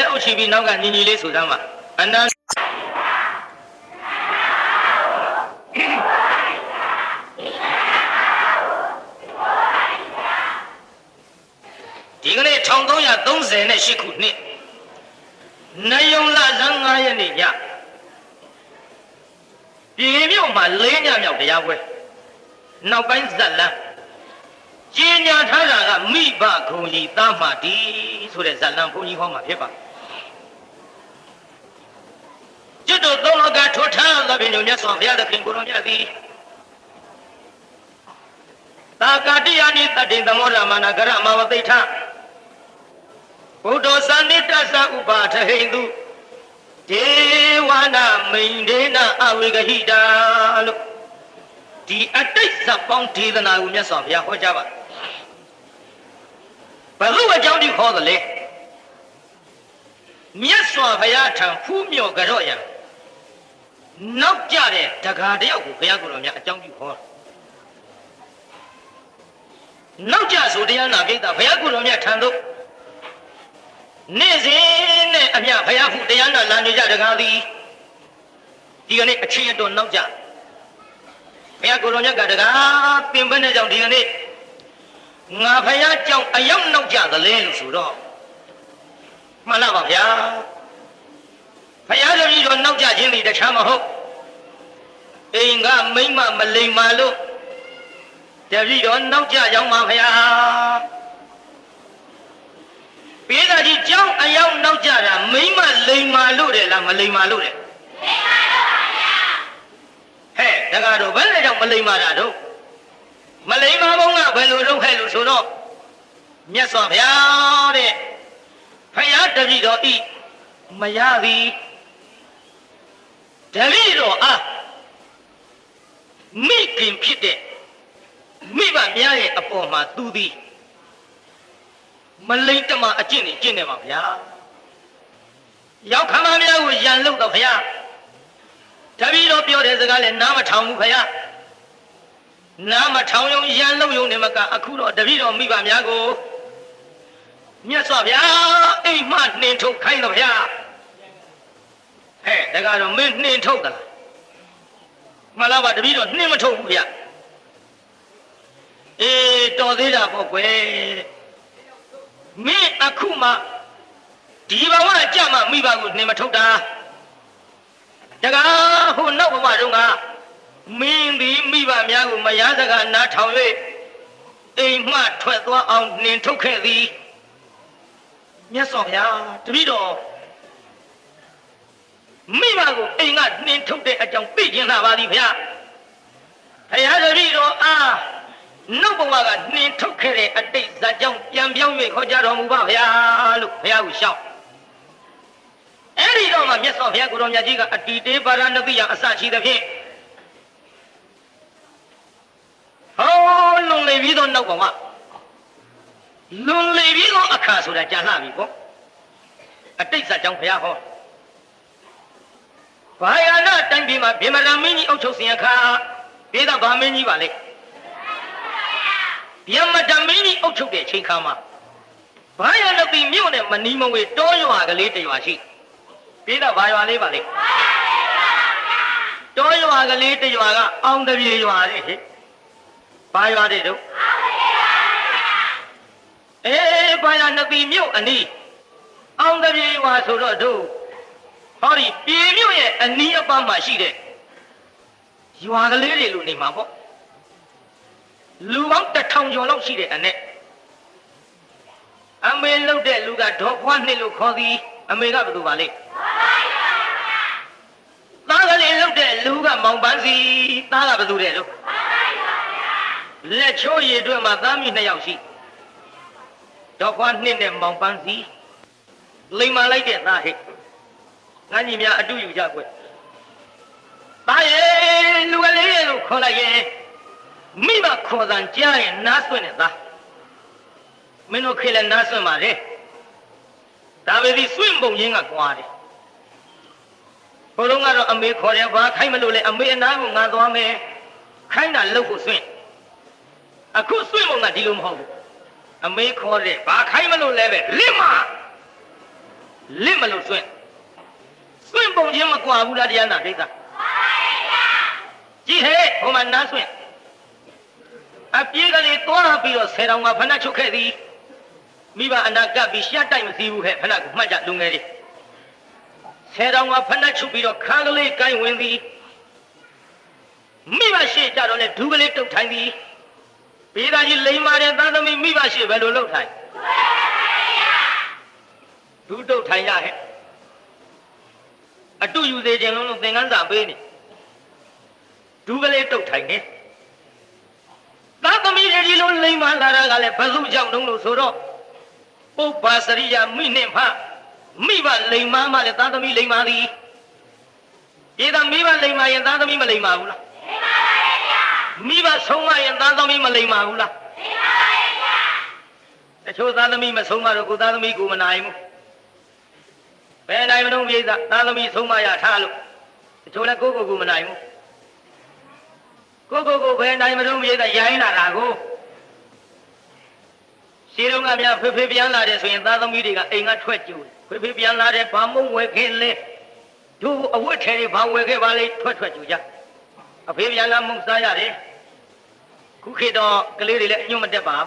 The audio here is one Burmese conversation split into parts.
လည်းအုပ်ချပြီးနောက်ကညီညီလေးဆိုသားမှာအနန္ဒီကနေ့1338ခုနှစ်နယုံလဇန်9ရက်နေ့ညပြည်မြို့မှာ4ညမြောက်တရားပွဲနောက်ပိုင်းဇက်လန်းကျင်းညာထားတာကမိဘခုံကြီးသားမှတီဆိုတဲ့ဇက်လန်းဘုန်းကြီးဟောမှာဖြစ်ပါကျွတ်တို့သုံးလောကထောထားသဖြင့်မြတ်စွာဘုရားသခင်ကိုရောမြတ်သည်သာကတိယနိတတေသမောရမနာဂရမဝသိထဘုဒ္ဓသန္တိတ္သဥပါထဟိန္တုဒေဝနာမိန်ဒေနအဝေကဟိတာလို့ဒီအတိတ်ဇတ်ပေါင်းဒေသနာကိုမြတ်စွာဘုရားဟောကြားပါဘယ်လိုအကြောင်းဒီခေါ်သလဲမြတ်စွာဘုရားထံဖူးမြော်ကြတော့ရံနောက်ကြတဲ့တကားတယောက်ကိုဘုရားကိုယ်တော်မြတ်အကြောင်းပြုဟောနောက်ကြဆိုတရားနာပိဋကဘုရားကိုယ်တော်မြတ်ထံသို့နေ့စဉ်နဲ့အမြဘုရားဖူးတရားနာလာနေကြတကားသည်ဒီကနေ့အချင်းတော်နောက်ကြဘုရားကိုယ်တော်မြတ်ကတကားသင်ပန်းတဲ့ကြောင့်ဒီကနေ့ငါဘုရားကြောင့်အရောက်နောက်ကြသလဲလို့ဆိုတော့မှန်လားပါဗျာဘုရားတပည့်တော်နောက်ကြခြင်းဒီတခြားမဟုတ်အိမ်ကမိမ့်မမလိမ္မာလို့တပည့်တော်နောက်ကြကြောင်းပါဗျာပိဿကြီးကြောင်းအရောက်နောက်ကြတာမိမ့်မလိမ္မာလို့တယ်လားမလိမ္မာလို့တယ်လိမ္မာလို့ပါဗျာဟဲ့တကားတော့ဘယ်နဲ့ကြောင့်မလိမ္မာတာတော့မလိမ္မာဘုံကဘယ်လိုလုပ်ခဲ့လို့ဆိုတော့မြတ်စွာဘုရားတဲ့ဘုရားတပည့်တော်ဤမရသည်တပည့်တော်အားမိခင်ဖြစ်တဲ့မိဘများရဲ့အပေါ်မှာသူသည်မလိမ့်တမအကျင့်နေကျင့်နေပါဗျာရောက်ခမများကိုရန်လို့တော့ဘုရားတပည့်တော်ပြောတဲ့စကားလည်းနားမထောင်ဘူးဘုရားနားမထောင်ရုံရန်လို့ရုံနဲ့မကအခုတော့တပည့်တော်မိဘများကိုမြတ်စွာဘုရားအိမ်မှနှင်ထုတ်ခိုင်းတော့ဘုရားဟဲ့တကားတော့မင်းနှင်ထုတ်သလားမလားပါတပည့်တော်နှင်မထုတ်ဘူးဘုရားအေးတော်သေးတာပေါ့ကွယ်မင်းအခုမှဒီဘဝကြမှာမိဘကိုနှင်မထုတ်တာတကားဟိုနောက်ဘဝတုန်းကမင်းဒီမိဘများကိုမရစကားနားထောင်၍အိမ်မှထွက်သွားအောင်နှင်ထုတ်ခဲ့သည်မြတ်စွာဘုရားတပည့်တော်မိဘကိုအိမ်ကနှင်ထုတ်တဲ့အကြောင်းသိကျင်လာပါသည်ဘုရားဘုရားတပည့်တော်အားနောက်ဘဝကနှင်ထုတ်ခဲ့တဲ့အတိတ်ဇာကြောင့်ပြန်ပြောင်း၍ခေါ်ကြတော်မူပါဗျာလို့ဘုရားကိုရှောက်အဲ့ဒီတော့မှမြတ်စွာဘုရားကိုယ်တော်မြတ်ကြီးကအတီတေပါရဏတိယအစရှိသဖြင့်ဟောလွန်လေပြီးတော့နောက်ကောင်ကလွန်လေပြီးတော့အခါဆိုတာကြာလှပြီပေါ့အတိတ်ဇာကြောင့်ဘုရားဟောဘာယာနာတိုင်းပြည်မှာဗေမရမင်းကြီးအုပ်ချုပ်စဉ်အခါဒေသဗာမင်းကြီးပါလေဗျမတမင်းကြီးအုပ်ချုပ်တဲ့အချိန်ခါမှာဘာယာနတိမြို့နဲ့မနီးမဝေးတောရွာကလေးတရွာရှိဒေသဘာရွာလေးပါလေတောရွာကလေးတရွာကအောင်တပြေရွာလေးဟဲ့ဘာရွာတဲ့တို့အေးဘာယာနတိမြို့အနီးအောင်တပြေရွာဆိုတော့တို့ဟောဒီပြေမြို့ရဲ့အနီးအပတ်မှာရှိတဲ့ရွာကလေးတွေလို့နေမှာပေါ့လူပေါင်း1000ကျော်လောက်ရှိတဲ့အနဲ့အမေလှုပ်တဲ့လူကဒေါ်ဖွားနှစ်လို့ခေါ်သည်အမေကဘယ်သူပါလဲသားကလေးလှုပ်တဲ့လူကမောင်ပန်းစီသားကဘယ်သူတဲ့လို့လက်ချိုးရည်အတွက်မှာသားမိ2ယောက်ရှိဒေါ်ဖွားနှစ်နဲ့မောင်ပန်းစီလိမ်မာလိုက်တဲ့သားဟဲ့ငါညီများအတူယူကြကွသားရဲ့လူကလေးရဲ့လို့ခေါ်လိုက်ရဲ့မိဘခေါ်တဲ့ကြားရဲ့နားဆွင့်တဲ့သားမင်းတို့ခေလည်းနားဆွင့်ပါလေဒါပဲဒီဆွင့်ပုံရင်းကကွာတယ်ဘုလုံးကတော့အမေခေါ်တယ်ဘာခိုင်းမလို့လဲအမေအနာကိုငါသွားမယ်ခိုင်းတာလှုပ်ဖို့ဆွင့်အခုဆွင့်ပုံကဒီလိုမဟုတ်ဘူးအမေခေါ်တယ်ဘာခိုင်းမလို့လဲပဲလစ်မ lip mà lột xuyên bông chiếm mà quả vu la đi ăn nào đấy ta chỉ thế hôm anh đã xuyên à phía cái này toa bị rồi xe đồng mà phân chụp cái gì mi ba anh đã bị sát tay mà gì vu hệ phân cũng mà chặt luôn nghe đi xe đồng mà phân chụp bị rồi khang cái này cái nguyên gì mi ba xe chặt rồi thu cái này trâu thành gì bây giờ chỉ lấy mà để ta đâu mi ba xe về đâu lâu thành thu trâu thành ra hết à tu yêu thế chẳng nó tiếng anh giảm bên này thu cái này trâu thành hết ta đâu mi để đi luôn lấy mà ra cái này bắt giúp nhau đông lâu số đó ô ba sari ya mi niệm pha mi ba lấy mà để ta đâu mi lấy mà đi bây giờ mi ba lấy mà hiện ta đâu mi mà lấy mà luôn mi ba sống mà hiện ta đâu mi mà lấy mà luôn để cho ta đâu mi mà sống mà rồi cô ta đâu mi cũng mà này mu bé này mà đông bây giờ ta đâu mi sống mà ya tha luôn cho là cô mà này mu cô bé này mà đông bây giờ giải là cô xí đông à mía phê biến lại để xuyên ta đâu mi đi cả anh ăn thuê chịu phê biến lại để phá mông quay khen lên chú ở quê thế đi phá quay cái vào lên thuê chịu chứ à phê biến lại mông sai ra đi cú khi đó cái lấy đi lại nhưng mà đẹp bảo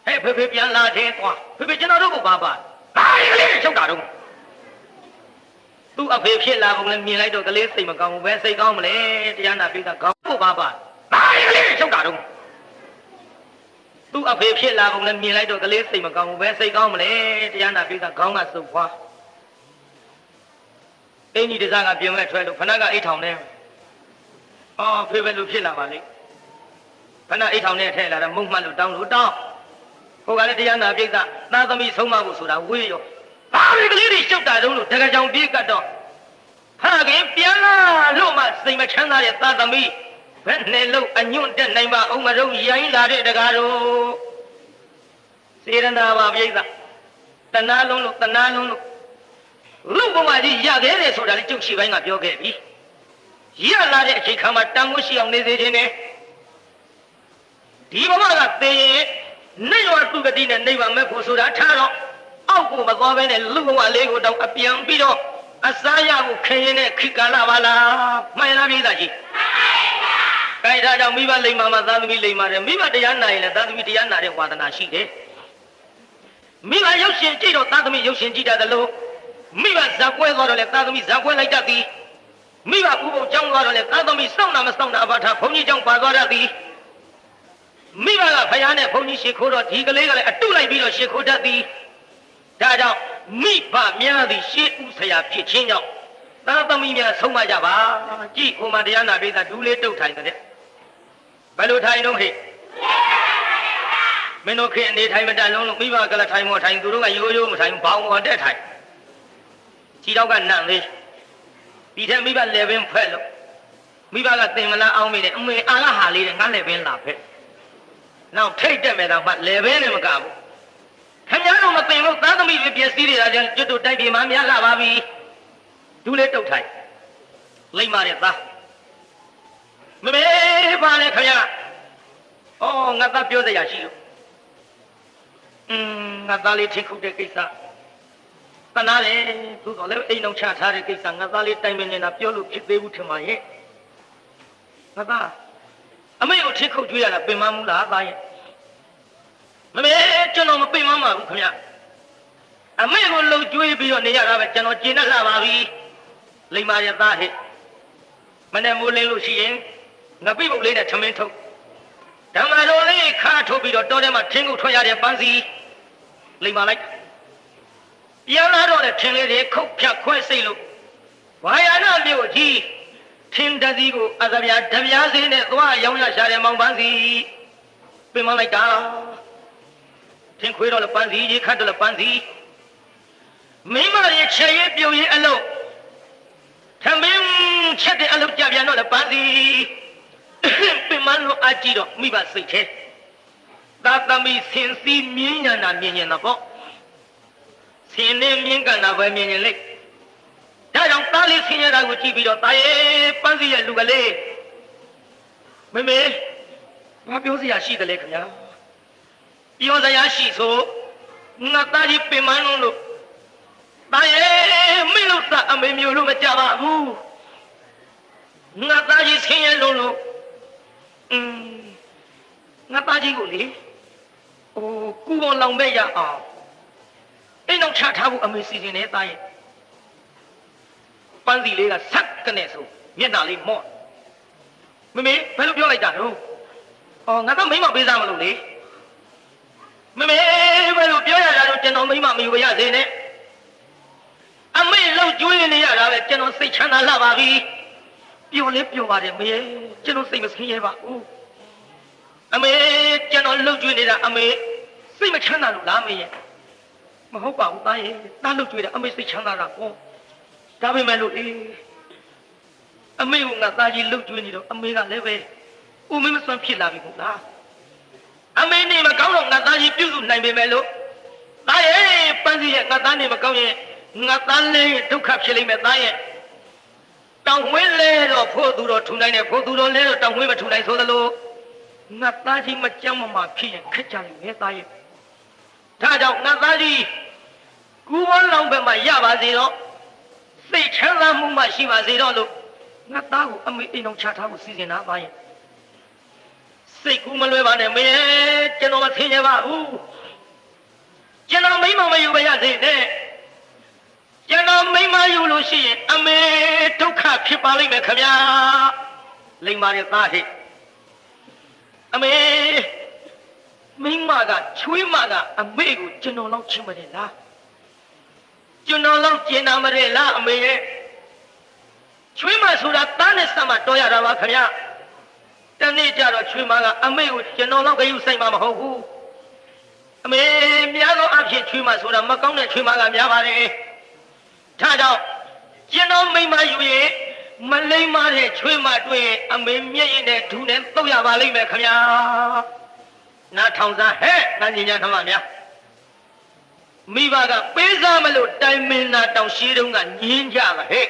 hey phê biến lại thế quá phê biến nó đâu có bà ai cái lấy trong cả đông tu ở phía phía là vùng lên miền này đồ cái lấy xây mà cao vé xây cao mà lấy thì anh là bây giờ cao của bà ai cái lấy trong cả đông tu ở phía phía là vùng lên miền này đồ cái lấy xây mà cao vé xây cao mà lấy thì anh là bây giờ cao mà sụp qua đây như thế ra cái biển này thuê được phần nào cái ít thòng này phía bên lục phía là bà lấy phần nào ít thòng này thế là mông mà lục đau cô gái thì anh là bây giờ ta tao mi sống mà cũng sụt đầu quê rồi bao nhiêu cái lý đi chụp đại đúng rồi, cái trong biết cái đó, ha cái biển là lúc mà sinh mà chán ra ta tao mi, bên này lúc anh nhung trên này mà ông mà rong giấy là để cái đó, xí ra nào mà bây giờ, tận na luôn lúc mà đi ra cái này số đại chụp xí vậy ngã biểu cái gì, ra là để chỉ khăm mà tăng cái xí ông này thế này, đi mà cái tiền, này mà tu cái tiền này mà mấy phụ số đã trả rồi.အောက်ကိုမသွားဘဲနဲ့လူဘဝလေးကိုတော့အပြန်ပြီးတော့အစားရကိုခင်းရင်းနဲ့ခိကာလာပါလားမှန်လားပြည်သားကြီးမှန်ပါဗျာဒါကြောင့်မိဘလိမ္မာမှာသာသမီလိမ္မာတယ်မိဘတရားနာရင်လည်းသာသမီတရားနာတဲ့ဝါသနာရှိတယ်မိဘရုပ်ရှင်ကြည့်တော့သာသမီရုပ်ရှင်ကြည့်တတ်တယ်လို့မိဘဇာကွဲသွားတော့လည်းသာသမီဇာကွဲလိုက်တတ်သည်မိဘဥပုံကျောင်းသွားတော့လည်းသာသမီစောင့်တာမစောင့်တာအဘာထားဘုန်းကြီးကျောင်းပါသွားတတ်သည်မိဘကဖယားနဲ့ဘုန်းကြီးရှ िख ိုးတော့ဒီကလေးကလည်းအတုလိုက်ပြီးတော့ရှ िख ိုးတတ်သည်ဒါကြောင့်မိဘများသည်ရှေးဥဆရာဖြစ်ခြင်းကြောင့်သာသမီများဆုံးမကြပါကြည့်ကိုမတရားနာပိသဒူးလေးတုတ်ထိုင်တဲ့ဘယ်လိုထိုင်တော့ဟဲ့မင်းတို့ခင်အနေထိုင်မတတ်လုံးလို့မိဘကလည်းထိုင်မထိုင်သူတို့ကရိုးရိုးမထိုင်ဘောင်းပေါ်တက်ထိုင်ခြေတော့ကနန့်လေးဒီထက်မိဘလေပင်ဖက်လို့မိဘကတင်မလားအောင်မိတယ်အမေအာဟာလေးတဲ့ငါလေပင်လာဖက်နောက်ထိတ်တက်မဲ့တော့မှလေပင်နဲ့မကဘူးခင်ဗျားတို့မသိလို့သားသမီးတွေပြည့်စည်နေတာကြောင့်ကျွတ်တို့တိုက်ပြေမှများလာပါပြီဒူးလေးတုတ်ထိုင်လိမ့်ပါတဲ့သားမမေပါလေခင်ဗျာဩငါသားပြောစရာရှိလို့ငါသားလေးထင်ခုတဲ့ကိစ္စတနာလေသူတော့လည်းအိမ်အောင်ချထားတဲ့ကိစ္စငါသားလေးတိုင်ပင်နေတာပြောလို့ဖြစ်သေးဘူးထင်ပါရဲ့ငါသားအမေကိုထင်ခုကျွေးရတာပင်မမှုလားသားရဲ့မမေကျွန်တော်မပင်မမှာဘူးခင်ဗျအမေကိုလှုပ်ကြွေးပြီးတော့နေရတာပဲကျွန်တော်ကျင်တတ်လာပါပြီလိမ္မာရသားဟဲ့မနဲ့မိုးလင်းလို့ရှိရင်ငပိပုတ်လေးနဲ့ထမင်းထုတ်ဓမ္မတော်လေးခါထုတ်ပြီးတော့တောထဲမှာထင်းကုတ်ထွက်ရတဲ့ပန်းစီလိမ္မာလိုက်ပြန်လာတော့တဲ့ထင်းလေးတွေခုတ်ဖြတ်ခွဲစိတ်လို့ဝါယာနာမြို့ကြီးထင်းတစည်းကိုအသဗျာဓဗျာစင်းနဲ့သွားရောင်းရရှာတဲ့မောင်ပန်းစီပင်မလိုက်တာထင်းခွေးတော့လည်းပန်းစီကြီးခတ်တော့လည်းပန်းစီမိမရဲ့ခြေရည်ပြုံရည်အလုံးထမင်းချက်တဲ့အလုပ်ကြပြန်တော့လည်းပန်းစီပင်မလို့အကြည့်တော့မိဘစိတ်ထဲသာသမီစင်စီမြင်းညာနာမြင်ရင်တော့စင်နေမြင်းကနာပဲမြင်ရင်လေဒါကြောင့်သားလေးဆင်းရဲတာကိုကြည့်ပြီးတော့တာရဲ့ပန်းစီရဲ့လူကလေးမမေဘာပြောစရာရှိတယ်လဲခင်ဗျာပြောစရာရှိဆိုငါသားကြီးပင်မလို့တာ အမေမျိုးလို့မကြပါဘူးငါသားကြီးဆင်းရဲလုံးလို့ငါသားကြီးကိုလေကူပေါ်လောင်ပဲရအောင်အိမ်အောင်ချထားဖို့အမေစီစဉ်နေသားရဲ့ပန်းစီလေးကဆက်ကနေဆိုမျက်နှာလေးမော့မမေဘယ်လိုပြောလိုက်တာတော့ငါတော့မိမပေးစားမလို့လေမမေဘယ်လိုပြောရတာတော့ကျွန်တော်မိမမယူရစေနဲ့အမေလောက်ကျွေးနေရတာပဲကျွန်တော်စိတ်ချမ်းသာလာပါပြီပျော်လဲပျော်ပါတယ်မေကျွန်တော်စိတ်မဆင်းရဲပါဘူးအမေကျွန်တော်လှုပ်ကြွေးနေတာအမေစိတ်မချမ်းသာလို့လားမေရဲ့မဟုတ်ပါဘူးသားရဲ့သားလှုပ်ကြွေးတာအမေစိတ်ချမ်းသာတာပေါ့ဒါပေမဲ့လို့အမေကငါသားကြီးလှုပ်ကြွေးနေတော့အမေကလည်းပဲဦးမင်းမစွမ်းဖြစ်လာပြီမို့လားအမေနေမကောင်းတော့ငါသားကြီးပြုစုနိုင်ပေမဲ့လို့သားရဲ့ပန်းစီရဲ့ငါသားနေမကောင်းရဲ့ငါသားလေးဒုက္ခဖြစ်လိမ့်မယ်သားရဲ့တောင်ဝင်းလဲတော့ဖို့သူတော့ထူနိုင်တယ်ဖို့သူတော့လဲတော့တောင်ဝင်းမထူနိုင်ဆိုသလိုငါသားကြီးမကြမ်းမမာဖြစ်ရင်ခက်ကြလိမ့်မယ်သားရဲ့ဒါကြောင့်ငါသားကြီးကူဝန်းလောင်ဘက်မှာရပါစေတော့စိတ်ချမ်းသာမှုမှရှိပါစေတော့လို့ငါသားကိုအမေအိမ်အောင်ချထားဖို့စီစဉ်တာသားရဲ့စိတ်ကူးမလွဲပါနဲ့မေကျွန်တော်မဆင်းရဲပါဘူးကျွန်တော်မိမမယူပါရစေနဲ့ကျွန်တော်မိမယူလို့ရှိရင်အမေဒုက္ခဖြစ်ပါလိမ့်မယ်ခင်ဗျာလိမ္မာရဲ့သားဟဲ့အမေမိမကချွေးမကအမေကိုကျွန်တော်လောက်ချင်မတယ်လားကျွန်တော်လောက်ကျင်နာမတယ်လားအမေရဲ့ချွေးမဆိုတာသားနဲ့ဆက်မှတော်ရတာပါခင်ဗျာတနေ့ကျတော့ချွေးမကအမေကိုကျွန်တော်လောက်ဂရုစိုက်မှာမဟုတ်ဘူးအမေများသောအဖြစ်ချွေးမဆိုတာမကောင်းတဲ့ချွေးမကများပါတယ်ဒါကြောင့်ကျွန်တော်မိမယူရင်မလိမ့်မတဲ့ချွေးမတွေ့အမေမျက်ရည်နဲ့ဒူနဲ့တုတ်ရပါလိမ့်မယ်ခင်ဗျာနားထောင်စားဟဲ့ငါညီညာခမများမိဘကပေးစားမလို့တိုင်မင်နာတောင်ရှိတုန်းကညင်းကြပါဟဲ့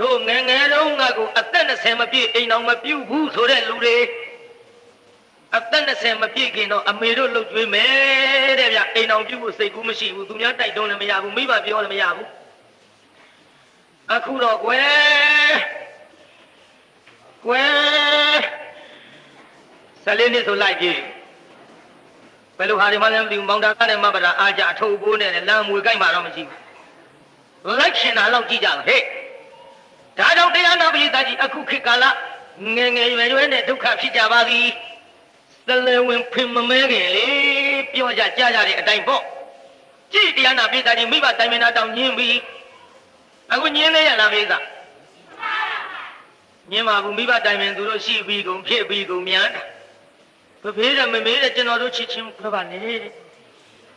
တို့ငယ်ငယ်တုန်းကကိုအသက်20မပြည့်အိမ်အောင်မပြုတ်ဘူးဆိုတဲ့လူတွေအသက်20မပြည့်ခင်တော့အမေတို့လှုပ်ကြွေးမယ်တဲ့ဗျအိမ်အောင်ပြုတ်ဖို့စိတ်ကူးမရှိဘူးသူများတိုက်တွန်းလည်းမရဘူးမိဘပြောလည်းမရဘူးအခုတော့ကွယ်14နှစ်ဆိုလိုက်ကြည့်ဘယ်လိုဟာဒီမှလည်းမသိဘူးမောင်တာကလည်းမပတာအားကြအထုပ်ပိုးနဲ့လမ်းမွေကိုက်မှာတော့မရှိဘူးလိုက်ရှင်တာတော့ကြည့်ကြပါဟဲ့ဒါကြောင့်တရားနာပရိသတ်ကြီးအခုခေတ်ကာလငယ်ငယ်ရွယ်ရွယ်နဲ့ဒုက္ခဖြစ်ကြပါသည်သလဲဝင်ဖင်မမဲခင်လေပြောကြကြားကြတဲ့အတိုင်းပေါ့ကြည့်တရားနာပရိသတ်ကြီးမိဘတိုင်မင်နာတောင်ညင်းပြီးအခုညင်းလေရလားပရိသတ်ညင်းပါဘူးမိဘတိုင်မင်သူတို့ရှိပြီးကုန်ဖြစ်ပြီးကုန်များတာဘဖေးတယ်မမေးတယ်ကျွန်တော်တို့ချစ်ချင်းခွဲပါနဲ့တဲ့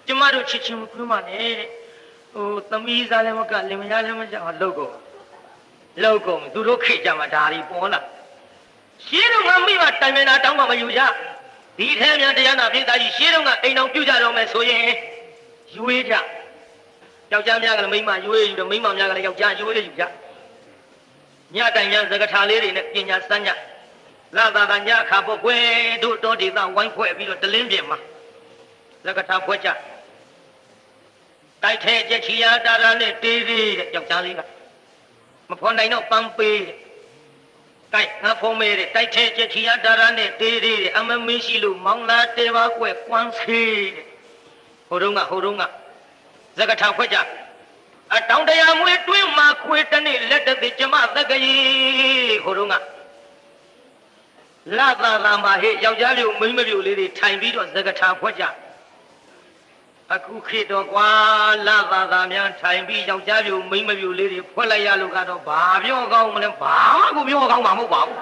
ကျမတို့ချစ်ချင်းခွဲပါနဲ့တဲ့သမီးစားလည်းမကလင်မယားလည်းမကြောက်လောက်ကုန်သူတို့ခေကြမှာဒါတွေပေါ်လာရှင်းတော့ငါမိဘတိုင်မင်နာတောင်းမှမယူကြဒီထဲမြန်တရားနာပြည်သားကြီးရှင်းတော့ကအိမ်အောင်ပြုကြတော့မယ်ဆိုရင်ယူရကြယောက်ျားများကလည်းမိန်းမယူရယူတယ်မိန်းမများကလည်းယောက်ျားယူရယူကြညတိုင်ညစကထာလေးတွေနဲ့ပညာစမ်းကြလာသာညခါဖို့ခွဲတို့တော်ဒေသဝိုင်းဖွဲ့ပြီးတော့တလင်းပြင်မှာစကထာဖွဲ့ကြတိုက်ထဲကြက်ချီယာတာရာနဲ့တေးသေးတဲ့ယောက်ျားလေးကမဖော်နိုင်တော့ပန်းပေးတဲ့တိုက်ငါဖုံးမေးတဲ့တိုက်ထဲကြက်ချီယာတာရာနဲ့တေးသေးတဲ့အမမင်းရှိလို့မောင်လာတေပါကွယ်ကွမ်းဆေးတဲ့ဟိုတုန်းကစကထာဖွဲ့ကြအတောင်တရားမွေးတွင်းမှာခွေတနေ့လက်တသိကျမသက်ကကြီးဟိုတုန်းကလာသာမှာဟဲ့ယောက်ျားလေးမိန်းမပြိုလေးတွေထိုင်ပြီးတော့စကထာဖွဲ့ကြအခုခေတ်တော့ကွာလာသာများထိုင်ပြီးယောက်ျားပြိုမိန်းမပြိုလေးတွေဖွဲ့လိုက်ရလို့ကတော့ဘာပြောကောင်းမလဲဘာမှကိုပြောကောင်းမှာမဟုတ်ပါဘူး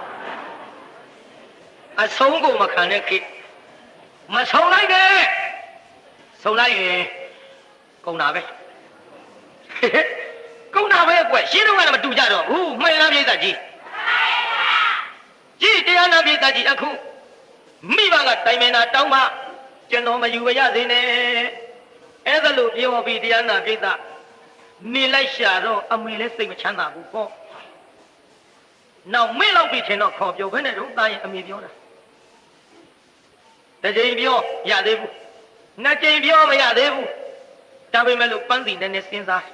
အဆုံးကိုမခံတဲ့ခေတ်မဆုံးလိုက်နဲ့ဆုံးလိုက်ရင်ကုန်တာပဲကုန်တာပဲကွရှင်းတော့ကလည်းမတူကြတော့ဘူးမှန်လားပြိဿကြီးကြည်တရားနာပြိဿကြီးအခုမိဘကတိုင်မင်တာတောင်းမှကျွန်တော်မယူရစေနဲ့အဲ့ဒါလို့ပြောပြီးတရားနာပြိဿနေလိုက်ရှာတော့အမေလည်းစိတ်မချမ်းသာဘူးပေါ့နောက်မင်းလောက်ပြီးထင်တော့ခေါ်ပြောဘဲနဲ့တော့သားရင်အမေပြောတာတစ်ချိန်ပြောရသေးဘူးနှစ်ချိန်ပြောမရသေးဘူးဒါပေမဲ့လို့ပန်းစီနဲ့စဉ်းစား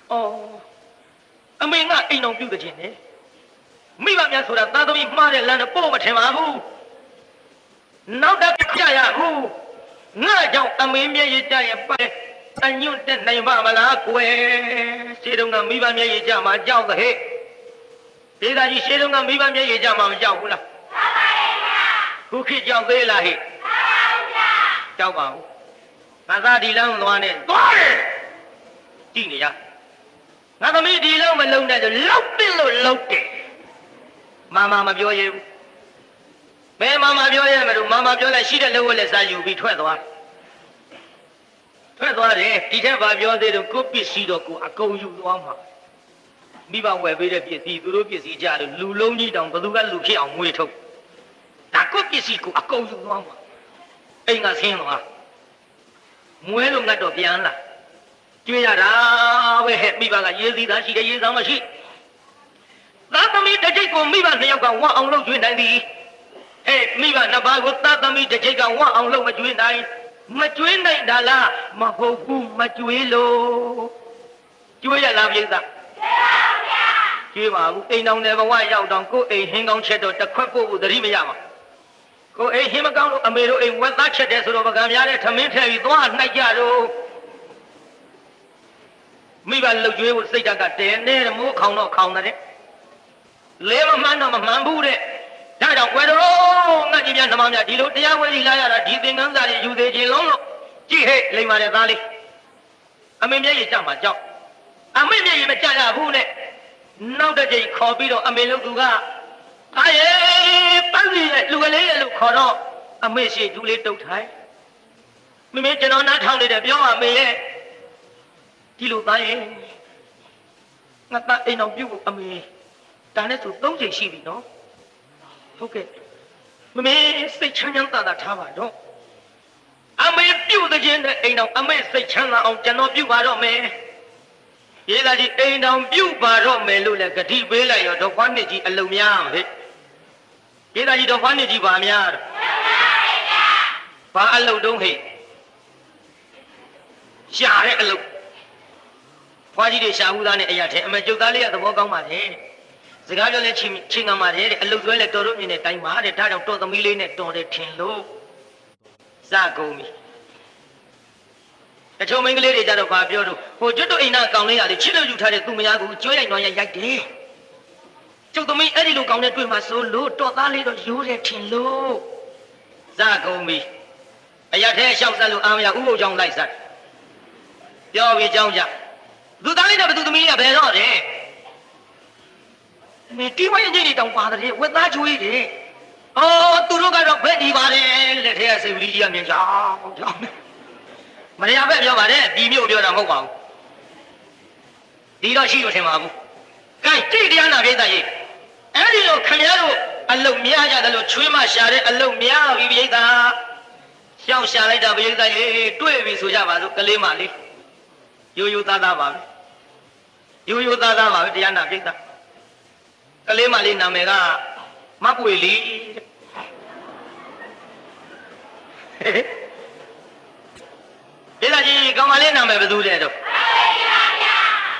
哦，阿妹我အိမ်အောင်ပြုတ်တဲ့ချင်းနဲ့မိဘများဆိုတာသားသမီးမှားတဲ့လမ်းနဲ့ပို့မထင်ပါဘူးနောက်တစ်ကြရဘူးငါကြောင့်အမေမျက်ရည်ကြရဲ့ပဲအညွတ်တဲ့နိုင်ပါမလားကွယ်ရှေးတုန်းကမိဘမျက်ရည်ကြမှာကြောက်တဲ့ဟဲ့ဒေသကြီးရှေးတုန်းကမိဘမျက်ရည်ကြမှာမကြောက်ဘူးလားကြောက်ပါရဲ့ဗျာခုခေတ်ကြောက်သေးလားဟဲ့ကြောက်ပါဘူးငါသားဒီလမ်းသွားနေသွားတယ်ကြည့်နေရငါသမီးဒီလောက်မလုံးနဲ့ဆိုလောက်ပစ်လို့လောက်တယ်မမပြောရဘူးဘယ်မပြောရမလို့မပြောလိုက်ရှိတဲ့လက်ဝက်လက်စားယူပြီးထွက်သွားတယ်ဒီထက်ဘာပြောသေးတော့ကိုပစ္စည်းတော့ကိုအကုန်ယူသွားမှာမိဘဝယ်ပေးတဲ့ပစ္စည်းသူတို့ပစ္စည်းကြလို့လူလုံးကြီးတောင်ဘယ်သူကလူဖြစ်အောင်မွေးထုတ်ဒါကိုပစ္စည်းကိုအကုန်ယူသွားမှာအိမ်ကဆင်းသွားမွဲလို့ငတ်တော့ပြန်လာကျွေးရတာပဲဟဲ့မိဘကရေးစည်းသားရှိတယ်ရေးဆောင်မရှိသားသမီးတစ်ကြိတ်ကိုမိဘနှစ်ယောက်ကဝအောင်လုပ်ကျွေးနိုင်သည်ဟဲ့မိဘနှစ်ပါးကိုသားသမီးတစ်ကြိတ်ကဝအောင်လုပ်မကျွေးနိုင်တာလားမဟုတ်ဘူးမကျွေးလို့ကျွေးရလားပြိဿကျွေးပါဘူးအိမ်တော်နယ်ဘဝရောက်တော့ကိုယ်အိမ်ဟင်းကောင်းချက်တော့တစ်ခွက်ပို့ဖို့သတိမရပါကိုယ်အိမ်ဟင်းမကောင်းလို့အမေတို့အိမ်ဝက်သားချက်တယ်ဆိုတော့ပကံများတဲ့ထမင်းထည့်ပြီးသွားနှိုက်ကြတော့မိဘလှုပ်ကြွေးဖို့စိတ်ဓာတ်ကတဲနေမိုးခေါင်တော့ခေါင်တယ်လဲမမှန်းတော့မမှန်ဘူးတဲ့ဒါကြောင့်ဝယ်တော့ငါကြီးများနှမများဒီလိုတရားဝဲကြီးလာရတာဒီသင်္ကန်းသားတွေယူသေးခြင်းလုံးလို့ကြည့်ဟဲ့လိမ္မာတဲ့သားလေးအမေမျက်ရည်ကြမှာကြောက်အမေမျက်ရည်မကြရဘူးနဲ့နောက်တစ်ချိန်ခေါ်ပြီးတော့အမေလို့သူကအားရဲ့ပန်းစီရဲ့လူကလေးရဲ့လို့ခေါ်တော့အမေရှိသူလေးတုတ်ထိုင်မမေကျွန်တော်နားထောင်နေတယ်ပြောပါမေရဲ့ဒီလိုသားရဲ့ငါသားအိမ်အောင်ပြုတ်အမေဒါနဲ့ဆို3ချိန်ရှိပြီနော်ဟုတ်ကဲ့မမေစိတ်ချမ်းသာထားပါတော့အမေပြုတ်တဲ့ခြင်းနဲ့အိမ်တော်အမေစိတ်ချမ်းသာအောင်ကျွန်တော်ပြုတ်ပါတော့မယ်ရေးသားကြီးအိမ်တော်ပြုတ်ပါတော့မယ်လို့လည်းဂတိပေးလိုက်ရောတော့ခွားနှစ်ကြီးအလုံးများဟဲ့ရေးသားကြီးတော့ခွားနှစ်ကြီးပါများဘာအလုံးတုံးဟဲ့ရှာတဲ့အလုံးဖွားကြီးတွေရှာဘူးသားနဲ့အရာထဲအမေကျုပ်သားလေးကသဘောကောင်းပါလေစကားပြောလဲချင်းကမှာတဲ့အလုတ်သွဲလဲတော်တို့မြင်တဲ့တိုင်းမှာတဲ့ဒါကြောင့်တော်သမီးလေးနဲ့တော်တယ်ထင်လို့စကုန်ပြီတချို့မိန်းကလေးတွေကြတော့ဘာပြောတော့ဟိုကျွတ်တို့အိမ်သားကောင်လေးရတယ်ချစ်လို့ယူထားတဲ့သူမယားကိုကျွေးရိုက်နွားရိုက်တယ်ကျုပ်သမီးအဲ့ဒီလိုကောင်နဲ့တွေ့မှဆိုလို့တော်သားလေးတော့ရိုးတယ်ထင်လို့စကုန်ပြီအရာထဲလျှောက်ဆက်လို့အာမရဥပုပ်ချောင်းလိုက်ဆက်ပြောပြီးကြောင်းကြသူသားလေးနဲ့ဘသူသမီးကဘယ်တော့တယ်မင်းတီးဝိုင်းကြီးတွေတောင်ပါတယ်ဝက်သားကျွေးတယ်အော်သူတို့ကတော့ဘက်ဒီပါတယ်လက်ထဲကစိတ်ဝီကြီးကမြင်ကြောင်းမရဘက်ပြောပါတယ်ဒီမျိုးပြောတာမဟုတ်ပါဘူးဒီတော့ရှိလို့ထင်ပါဘူးကဲကြိတ်တရားနာပြိဿကြီးအဲ့ဒီလိုခမည်းတော်အလုတ်များကြတယ်လို့ချွေးမရှာတဲ့အလုတ်များပြီပြိဿရှောက်ရှာလိုက်တာပြိဿကြီးတွေ့ပြီဆိုကြပါစို့ကလေးမလေးရိုးရိုးသားသားပါပဲရိုးရိုးသားသားပါပဲတရားနာပြိဿကလေးမလေးနာမည်ကမပွေလီတဲ့ဒါကြီးကောင်မလေးနာမည်ဘယ်သူလဲတော့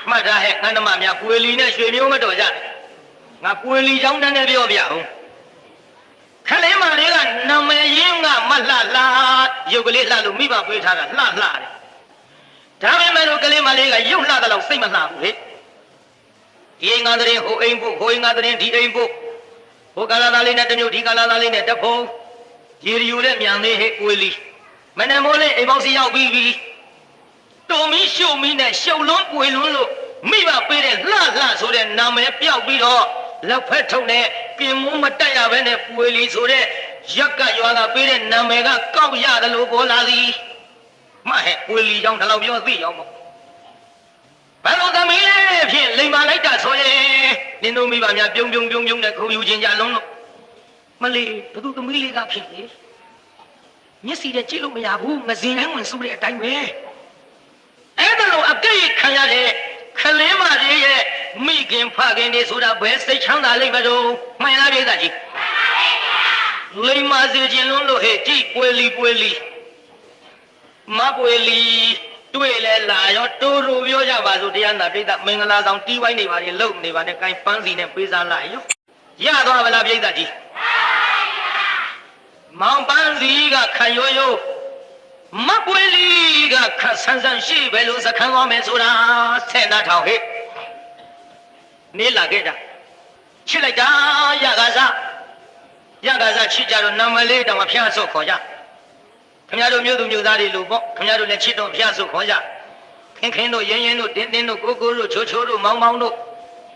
မှတ်ထားဟဲ့ငါဓမ္မများပွေလီနဲ့ရွှေမျိုးမတော်ကြငါပွေလီကြောင်းတန်းနဲ့ပြောပြအောင်ခလေးမလေးကနာမည်ရင်းကမလှလှရုပ်ကလေးလှလို့မိဘပွေးထားတာလှလှတယ်ဒါပေမဲ့လို့ကလေးမလေးကရုပ်လှတဲ့လောက်စိတ်မလှဘူးဟဲ့ဒီအိမ်ကတဲ့ဟိုအိမ်ဖို့ဟိုအိမ်ကတဲ့ဒီအိမ်ဖို့ဟိုကာလာသားလေးနဲ့တမျိုးဒီကာလာသားလေးနဲ့တဖုံရေရီယူနဲ့မြန်သေးဟဲ့ကိုလီမနက်မိုးလေးအိမ်ပေါက်စီရောက်ပြီးပြီတုံမီရှုံမီနဲ့ရှုံလွန်းပွေလွန်းလို့မိဘပေးတဲ့လှလှဆိုတဲ့နာမည်ပျောက်ပြီးတော့လက်ဖက်ထုံနဲ့ပြင်းမိုးမတက်ရဘဲနဲ့ပွေလီဆိုတဲ့ရက်ကရွာကပေးတဲ့နာမည်ကကောက်ရတယ်လို့ပေါ်လာသည်မဟဲ့ပွေလီကြောင့်ဒီလောက်ပြောသိအောင်မဘယ်လိုသမီးလေးဖြင့်လိမ်မာလိုက်တာဆိုရင်နင်တို့မိဘများပြုံနဲ့ခုံယူခြင်းကြလုံးလို့မလေးဘသူသမီးလေးကဖြစ်လေမျက်စိနဲ့ကြည့်လို့မရဘူးငစင်တိုင်းဝင်စူးတဲ့အတိုင်းပဲအဲ့ဒါလို့အကိတ်ခံရတဲ့ခလင်းမလေးရဲ့မိခင်ဖခင်တွေဆိုတာဘယ်စိတ်ချမ်းသာလိမ့်မလို့မှန်လားပြိဿကြီးလိမ်မာစေခြင်းလုံးလို့ဟဲ့ကြည့်ပွေလီမပွေလီ တွေ့လဲလာရောတိုးတိုးပြောကြပါစို့တရားနာပိဋကမင်္ဂလာဆောင်တီးဝိုင်းနေပါလေလုံနေပါနဲ့ကိုင်ပန်းစီနဲ့ပေးစားလိုက်ရောရသွားပါလားပိဋကကြီးမောင်ပန်းစီကခံရိုးရိုးမပွေးလီကခတ်ဆန်းဆန်းရှိပဲလို့စခန်းသွားမယ်ဆိုတာဆဲ့နာထောင်ဟဲ့နေလာခဲ့တာချစ်လိုက်တာရကစားချစ်ကြတော့နံပါတ်လေးတောင်ဖျားဆုပ်ခေါ်ကြခင်ဗျားတို့မြို့သူမြို့သားတွေလို့ပေါ့ခင်ဗျားတို့လည်းချစ်တော့ဖျားဆုပ်ခေါ်ကြခင်တို့ရင်းတို့တင်းတင်းတို့ကိုကိုတို့ချိုချိုတို့မောင်မောင်တို့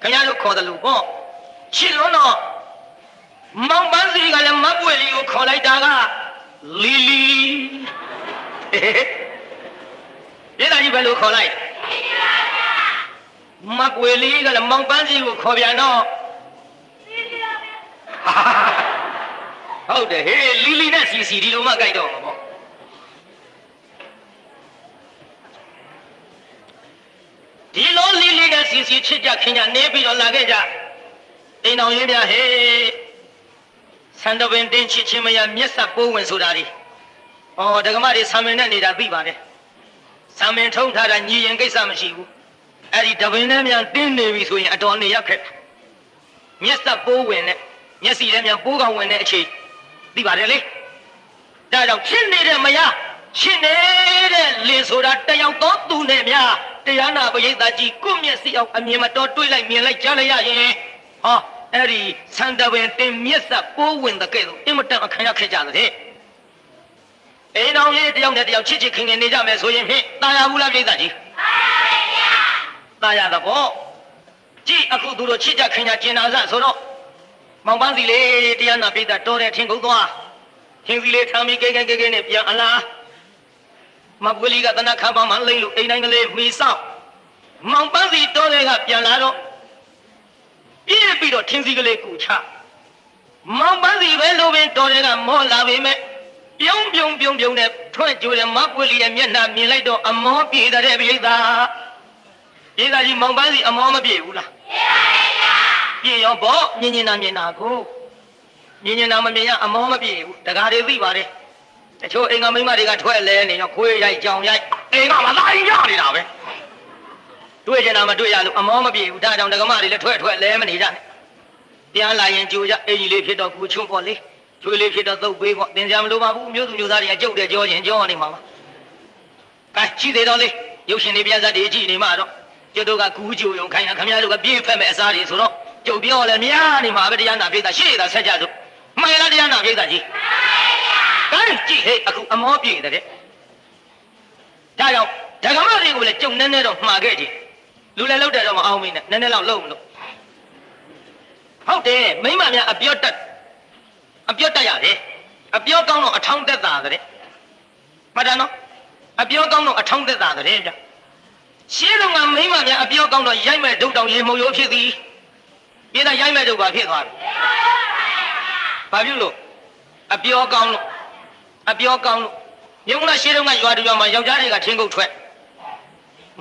ခင်ဗျားတို့ခေါ်တယ်လို့ပေါ့ချစ်လို့တော့မောင်ပန်းစီကလည်းမပွေလီကိုခေါ်လိုက်တာကလီလီပြည်သားကြီးဘယ်လိုခေါ်လိုက်မပွေလီကလည်းမောင်ပန်းစီကိုခေါ်ပြန်တော့ဟုတ်တယ်ဟေးလီလီနဲ့စီစီဒီလိုမှကြိုက်တော့မှာပေါ့ဒီလိုလီလီနဲ့စီစီချစ်ကြခင်ကြနေပြီးတော့လာခဲ့ကြအိမ်တော်ရင်းပြဟေးဆန်တပင်တင်းချစ်ချင်းမရမျက်စပ်ပိုးဝင်ဆိုတာဒီဩဒကမတွေဆံမင်နဲ့နေတာသိပါတယ်ဆံမင်ထုံးထားတာညီရင်ကိစ္စမရှိဘူးအဲ့ဒီတပင်နဲ့မြန်တင်းနေပြီဆိုရင်အတော်နေရောက်ခဲ့မျက်စပ်ပိုးဝင်နဲ့မျက်စိလည်းမြန်ပိုးကောင်ဝင်တဲ့အချိန်သိပါတယ်လေဒါကြောင့်ဖြစ်နေတဲ့မရဖြစ်နေတဲ့လင်ဆိုတာတယောက်တော့သူနဲ့များတရားနာပရိသတ်ကြီးကိုမျက်စိအောင်အမြင်မတော်တွေးလိုက်မြင်လိုက်ကြားလိုက်ရရင်ဟောအဲ့ဒီဆန်တပင်တင်မျက်စပ်ပိုးဝင်တဲ့ကဲ့သို့အင်မတန်အခမ်းရခဲ့ကြတဲ့အိမ်တော်ကြီးတယောက်နဲ့တယောက်ချစ်ချစ်ခင်ခင်နေကြမယ်ဆိုရင်ဖြင့်တာယာဘူးလားပရိသတ်ကြီးတာယာတော့ပေါ့ကြည့်အခုသူတို့ချစ်ကြခင်ကြကျင်နာစဆိုတော့မောင်ပန်းစီလေးတရားနာပိဋကတော်တယ်ထင်ကုန်သွားထင်စီလေးထမ်းပြီးကိကိနဲ့ပြန်အလားမပွေလီကတနခါပါမှလိမ့်လို့အိမ်တိုင်းကလေးမိဆောင်မောင်ပန်းစီတော်တယ်ကပြန်လာတော့ပြည့်ပြီးတော့ထင်းစီကလေးကူချမောင်ပန်းစီပဲလို့ပင်တော်တယ်ကမောလာပေမဲ့ပြုံးနဲ့ထွက်ကြိုးတယ်မပွေလီရဲ့မျက်နှာမြင်လိုက်တော့အမောပြေတဲ့ပိဋကကြီးမောင်ပန်းစီအမောမပြေဘူးလားပြေရောပေါ့မြင်တာကိုမြင်တာမမြင်ရအမောမပြေဘူးတကားတွေသိပါတယ်တချို့အိမ်ကမိန်းမတွေကထွက်လဲနေရောခွေးရိုက်ကြောင်ရိုက်အိမ်ကမသားရင်ရနေတာပဲတွေ့ချင်တာမတွေ့ရလို့အမောမပြေဘူးဒါကြောင့်ဒကမတွေလည်းထွက်လဲမနေကြနဲ့ပြန်လာရင်ကြိုကြအိမ်ကြီးလေးဖြစ်တော့ကူချုံပေါ့လေကျွေးလေးဖြစ်တော့သုတ်ပေးပေါ့တင်ကြမလို့ပါဘူးမျိုးသူမျိုးသားတွေကကြုတ်တယ်ကြောချင်းကြောနေမှာပါကဲရှိသေးတော့လေရုပ်ရှင်တွေပြန်စားတွေကြည့်နေမှာတော့ကျတို့ကကူးကြိုရုံခိုင်းရခင်ဗျားတို့ကပြေးဖက်မဲ့အစားတွေဆိုတော့ကျုပ်ပြောလဲများနေမှာပဲတရားနာပိဋကရှေ့တာဆက်ကြစို့မှန်လားတရားနာပိဋကကြီးမှန်ပါဗျာကြည့်ဟဲ့အခုအမောပြေတဲ့ဒါကြောင့်ဒကမတွေကိုလည်းကျုံနည်းနည်းတော့မှားခဲ့ကြည့်လူလည်းလောက်တယ်တော့မအောင်မင်းနဲ့နည်းနည်းလောက်လုံမလို့ဟုတ်တယ်မိမများအပြော့တက်ရတယ်အပြော့ကောင်းတော့အထောင်းတက်တာတဲ့မှတ်တယ်နော်အပြော့ကောင်းတော့အထောင်းတက်တာတဲ့ဗျရှင်းတော့ကမိမများအပြော့ကောင်းတော့ရိုက်မဲ့ဒုတ်တောင်ရေမှုံရိုးဖြစ်သည်ပြည်သားရိုက်မဲ့ဒုတ်ပါဖြစ်သွားတယ်ဘာဖြစ်လို့အပြော့ကောင်းလို့မြုံလာရှင်းတော့ကရွာတူရွာမှာယောက်ျားတွေကထင်းကုတ်ထွက်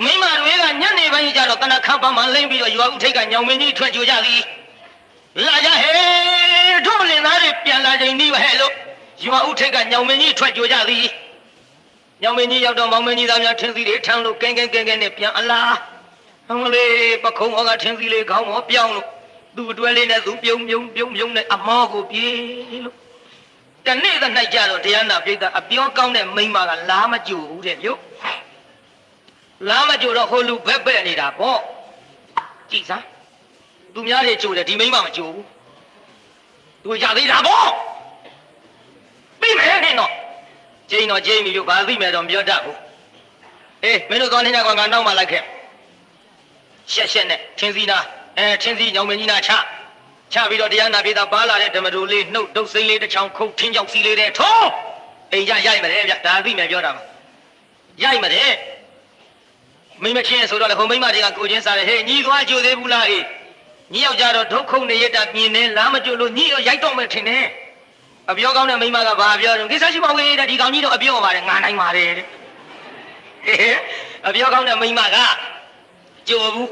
မိမတွေကညနေပိုင်းကျတော့တနခါပန်းမှလိမ့်ပြီးတော့ရွာဦးထိတ်ကညောင်မင်းကြီးထွက်ကြကြသည်လာကြဟဲ့တို့လင်သားတွေပြန်လာချိန်ဒီပဲဟဲ့လို့ရွာဦးထိတ်ကညောင်မင်းကြီးထွက်ကြကြသည်ညောင်မင်းကြီးရောက်တော့မောင်မင်းကြီးသားများထင်းစီတွေထမ်းလို့ကဲနဲ့ပြန်အလားဟောလေပခုံးဟောကထင်းစီလေးခေါင်းမောပြောင်းလို့သူ့အတွဲလေးနဲ့သူပြုံးနဲ့အမောကိုပြေးလို့တနေ့သ၌ကြတော့တရားနာပိဋကအပြောကောင်းတဲ့မိန်းမကလားမကြိုဘူးတဲ့မြို့လားမကြိုတော့ဟိုလူဘက်နေတာပေါ့ကြည်စားသူများတွေကြိုတယ်ဒီမိန်းမမကြိုဘူးသူရသေးတာပေါ့ပြီးမယ်နဲ့တော့ကျင်းတော့ကျင်းပြီလို့ဘာသိမယ်တော့ပြောတတ်ဘူးအေးမင်းတို့သွားနေကြကောင်ကနောက်မှလိုက်ခဲ့ရှက်နဲ့ထင်းစီနာထင်းစီညောင်မင်းကြီးနာချပြီးတော့တရားနာပိဋကပါလာတဲ့ဓမ္မတို့လေးနှုတ်ဒုတ်စိမ့်လေးတစ်ချောင်းခုတ်ထင်းကြောက်စီလေးတဲ့ထိုးအိမ်ကြရိုက်မယ်ဗျဒါသိမယ်ပြောတာပါရိုက်မယ်မိမချင်းဆိုတော့လေဟိုမိမတွေကကိုချင်းစားတယ်ဟဲ့ညီသွားကြိုသေးဘူးလားအေးညီယောက်ကြတော့ဒုက္ခုနေရတာမြင်နေလားမကြိုလို့ညီရောရိုက်တော့မယ်ထင်တယ်အပြောကောင်းတဲ့မိမကဘာပြောတော့ကိစ္စရှိပါဝေးတဲ့ဒီကောင်ကြီးတော့အပြောပါတယ်ငါနိုင်ပါတယ်တဲ့အပြောကောင်းတဲ့မိမကကြိုဘူး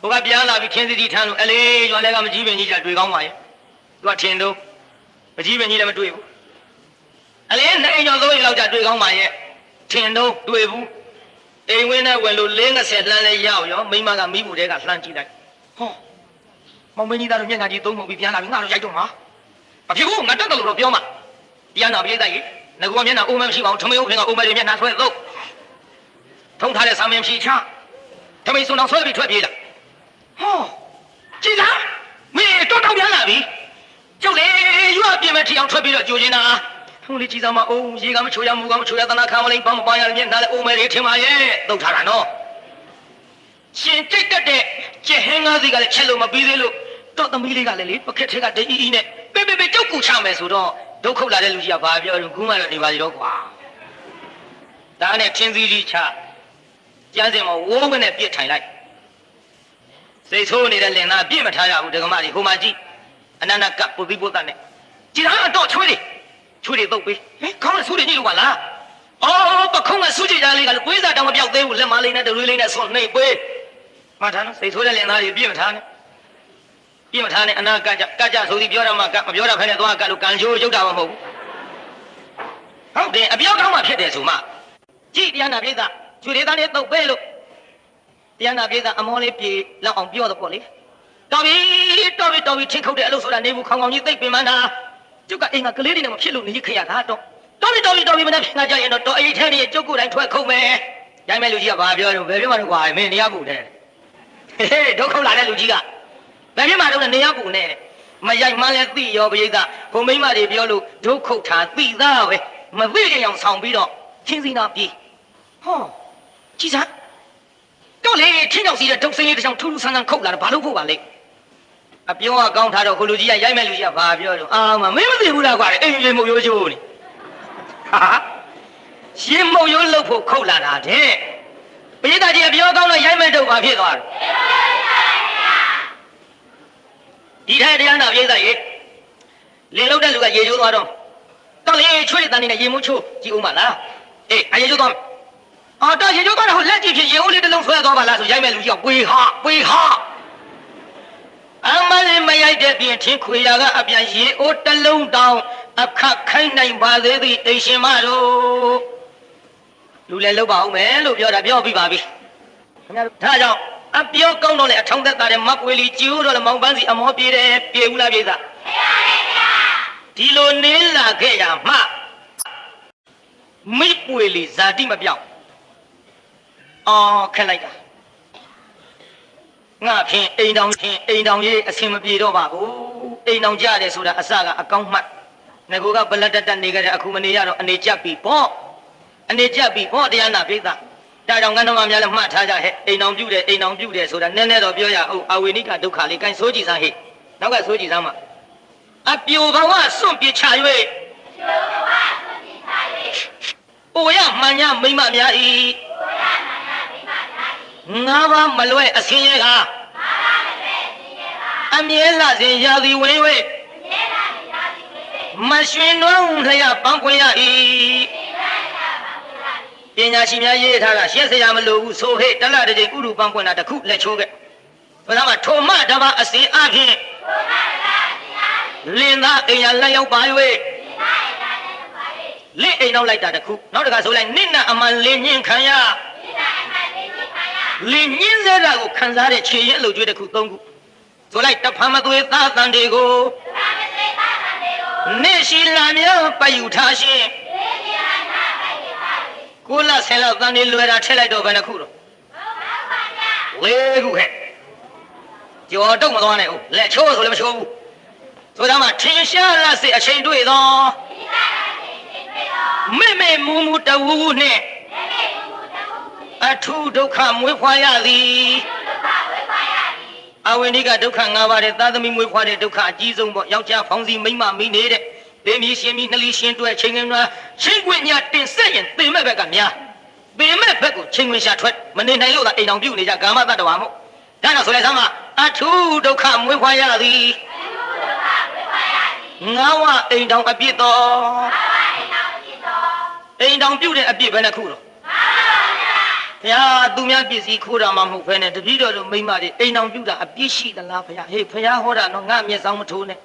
ဟိုကပြန်လာပြီးခင်းစီတီထမ်းလို့အလေးရွာလဲကမကြီးပင်ကြီးကြတွေ့ကောင်းပါရဲ့သူကထင်တော့မကြီးပင်ကြီးလည်းမတွေ့ဘူးအလေးနဲ့အိမ်ကျော်စိုးရင်လောက်ကြတွေ့ကောင်းပါရဲ့ထင်တော့တွေ့ဘူး အိမ်ဝင်းနဲ့ဝင်လို့50လှမ်းလဲရောက်ရောမိမကမိဘူးတဲကလှမ်းကြည့်လိုက်ဟောမောင်မင်းကြီးသားတို့မျက်နှာကြီးသုံးပုံပြီးပြန်လာပြီငါတို့ရိုက်တော့မှာမဖြစ်ဘူးငါတက်တယ်လို့တော့ပြောမှာပြန်လာပြေးတိုက်ငါကမျက်နှာအိုးမရှိပါဘူးထမင်းဦးခင်ကအိုးမဲတွေမျက်နှာဆွဲသုံးထုံထားတဲ့ဆာမင်းဖြီချထမင်းစုံအောင်ဆွဲပြီးထွက်ပြေးလာဟောကြည်သားမင်းတော့တောင်းပြန်လာပြီကျုပ်လေရွာပြင်းမဲ့ထီအောင်ထွက်ပြီးတော့ကြိုနေတာဟိုလေကြည်သားမအိုးရေကမချိုရမူကမချိုရသနာခါမလိန်ပေါင်းမပါရမျက်နှာလည်းအိုးမဲတွေထင်ပါရဲ့သုတ်ထားတာနော်ရှင်ကြိတ်တက်တဲ့ကျဟင်းကားစီကလည်းချက်လို့မပြီးသေးလို့တော့သမီးလေးကလည်းလေပခက်ထဲကတအီးနဲ့ပေကြောက်ကူချမယ်ဆိုတော့ဒုက္ခလာတဲ့လူကြီးကဘာပြောလို့ခုမှတော့နေပါစီတော့ကွာဒါနဲ့ချင်းစည်းကြီးချကျန်းစင်မဝိုးမနဲ့ပြစ်ထိုင်လိုက်စိတ်ဆိုးနေတဲ့လင်သားပြစ်မထားရဘူးဒကမကြီးဟိုမှာကြည့်အနန္တကပုသိပုတ္တနဲ့ကြည်သားတော့ချွေးတွေတုတ်ပေးဟင်ခေါင်းနဲ့ဆူးတွေညှိလို့ပါလားအော်ပခုံးကဆူးကြကြလေးကလည်းကိုယ်စားတောင်မပြောက်သေးဘူးလက်မလေးနဲ့တရွေးလေးနဲ့ဆွနှိပ်ပေးမှတ်ထားနော်စိတ်ဆိုးတဲ့လင်သားကြီးပြစ်မထားနဲ့ပြစ်မထားနဲ့အနာကကြဆိုသည်ပြောရမှာကမပြောရဖဲနဲ့သွားကလို့ကန်ချိုးရုပ်တာမဟုတ်ဘူးဟုတ်တယ်အပြောကောင်းမှဖြစ်တယ်ဆိုမှကြည်တရားနာပြိဿချွေတွေသားလေးတုတ်ပေးလို့တရားနာပြိဿအမောလေးပြေလောက်အောင်ပြောတော့ပေါ့လေတော်ပြီထင်ခုတ်တဲ့အလုပ်ဆိုတာနေဘူးခေါင်ကြီးသိပ်ပင်မနာကျုပ်ကအိမ်ကကလေးတွေနဲ့မဖြစ်လို့နေခရတာတော့တော်ပြီမနေ့ကကြရင်တော့တော်အိမ်ထဲနေကျုပ်ကိုယ်တိုင်ထွက်ခုံမယ်ရိုင်းမဲ့လူကြီးကဘာပြောတော့ဘယ်ပြမလို့ကွာမင်းနေရဘူးတဲ့ဟေးဒုက္ခလာတဲ့လူကြီးကဘယ်ပြမတော့နေရဘူးနဲ့မရိုက်မှန်းလဲသိရောပရိသတ်ဘုံမိမတွေပြောလို့ဒုက္ခထာသိသားပဲမသိကြအောင်ဆောင်ပြီးတော့ချင်းစီနာပြေးဟောကြည်စားတော့လေထင်းရောက်စီတဲ့ဒုက္ခစင်းလေးတစ်ချောင်းထူးထူးဆန်းဆန်းခုတ်လာတော့ဘာလို့ဖို့ပါလဲအပြောကကောင်းထားတော့ကိုလူကြီးကရိုက်မဲ့လူကြီးကဘာပြောတော့အာမမင်းမသိဘူးလားကွာအိမ်လေးမုတ်ရိုးချိုးနေဟာရှင်းမုတ်ရိုးလှုပ်ဖို့ခုတ်လာတာတဲ့ပရိသတ်ကြီးအပြောကောင်းတော့ရိုက်မဲ့တော့ဘာဖြစ်သွားလဲဒီထဲတရားနာပရိသတ်ရေလင်လောက်တဲ့လူကရေချိုးသွားတော့တော်လေချွေးတန်နေနဲ့ရေမိုးချိုးကြည့်ဦးမလားအေးအရေချိုးသွားအော်တော့ရေချိုးသွားတော့လက်ကြည့်ဖြစ်ရေဦးလေးတစ်လုံးဆွဲသွားပါလားဆိုရိုက်မဲ့လူကြီးကဝေဟာအမလေးမရိုက်တဲ့ပြင်ထင်းခွေရာကအပြန်ရေအိုးတစ်လုံးတောင်အခက်ခိုင်းနိုင်ပါသေးသည်အိရှင်မတို့လူလည်းလောက်ပါအောင်မယ်လို့ပြောတာပြောပြီးပါပြီခင်ဗျားတို့ဒါကြောင့်အပြောကောင်းတော့လေအထောင်သက်သားတဲ့မပွေလီကျိုးတော့လေမောင်ပန်းစီအမောပြေတယ်ပြေဦးလားပြေသားဒီလိုနင်းလာခဲ့ရမှမိပွေလီဇာတိမပြောက်အော်ခက်လိုက်တာငါဖြင့်အိမ်တောင်ရေးအဆင်မပြေတော့ပါဘူးအိမ်တောင်ကြတယ်ဆိုတာအစကအကောင်းမှတ်ငကူကဘလက်တက်နေကြတဲ့အခုမနေရတော့အနေကျပ်ပြီပေါ့တရားနာပိဿဒါကြောင့်ငန်းတော်များလည်းမှတ်ထားကြဟဲ့အိမ်တောင်ပြုတယ်ဆိုတာနည်းနည်းတော့ပြောရအောင်အဝိနိကဒုက္ခလေးကိုင်းဆိုးကြည့်စမ်းဟဲ့နောက်ကဆိုးကြည့်စမ်းမှာအပြိုဘဝစွန့်ပြချ၍အိုရမှန်ညမိမများဤငါးပါးမလွဲအစင်းရဲကအမြဲလာစဉ်ရာသီဝင်၍မရွှင်နွမ်းလျက်ပန်းခွင့်ရ၏ပညာရှိများရေးထားတာရှင်းစရာမလိုဘူးဆိုဟဲ့တလတကြိမ်ဥရုပန်းခွင့်တာတစ်ခုလက်ချိုးခဲ့ဘုရားကထုံမတပါအစဉ်အဖြစ်လင်းသားအိမ်ရလက်ရောက်ပါ၍လင်းအိမ်နောက်လိုက်တာတစ်ခုနောက်တစ်ခါဆိုလိုက်နင့်နာအမှန်လင်းညင်းခံရလင်းညင်းစရာကိုခံစားတဲ့ခြေရင်အလုပ်ကျွေးတစ်ခုသုံးခုဆိုလိုက်တဖန်မသွေးသားတန်တွေကိုနေရှိလာမြောပယူထားရှင်ကိုလာဆယ်လောက်တန်တွေလွယ်တာထည့်လိုက်တော့ဘယ်နှခုတော့လေးခုဟဲ့ကြော်တုတ်မသွားနဲ့ဟုတ်လက်ချိုးဆိုလည်းမချိုးဘူးဆိုတော့မှထင်ရှားလားစိတ်အချိန်တွေ့သောမေမူမူတဝူနဲ့အထုဒုက္ခမွေးဖွားရသည်အဝိနိကဒုက္ခ၅ပါးတဲ့သာသမီမွေးဖွားတဲ့ဒုက္ခအကြီးဆုံးပေါ့ယောက်ျားဖောင်းစီမိန်းမမိနေတဲ့ဘေးမီရှင်မီနှလီရှင်တွဲချိန်ငင်များချိန်ခွင့်ညာတင်ဆက်ရင်ပင်မဲ့ဘက်ကများပင်မဲ့ဘက်ကိုချိန်ခွင့်ရှာထွက်မနေနိုင်လို့သာအိမ်အောင်ပြုတ်နေကြကာမတ္တဝါမို့ဒါတော့ဆိုလိုက်စမ်းမအထုဒုက္ခမွေးဖွားရသည်ငါးဝအိမ်တောင်အပြစ်တော်အိမ်တောင်ပြုတ်တဲ့အပြစ်ပဲနဲ့ခုတော့ဘုရားသူများပစ္စည်းခိုးတာမှမဟုတ်ဘဲနဲ့တပည့်တော်တို့မိမတွေအိမ်တောင်ပြုတ်တာအပြစ်ရှိသလားဘုရားဟေးဘုရားဟောတာတော့ငါမျက်စောင်းမထိုးနဲ့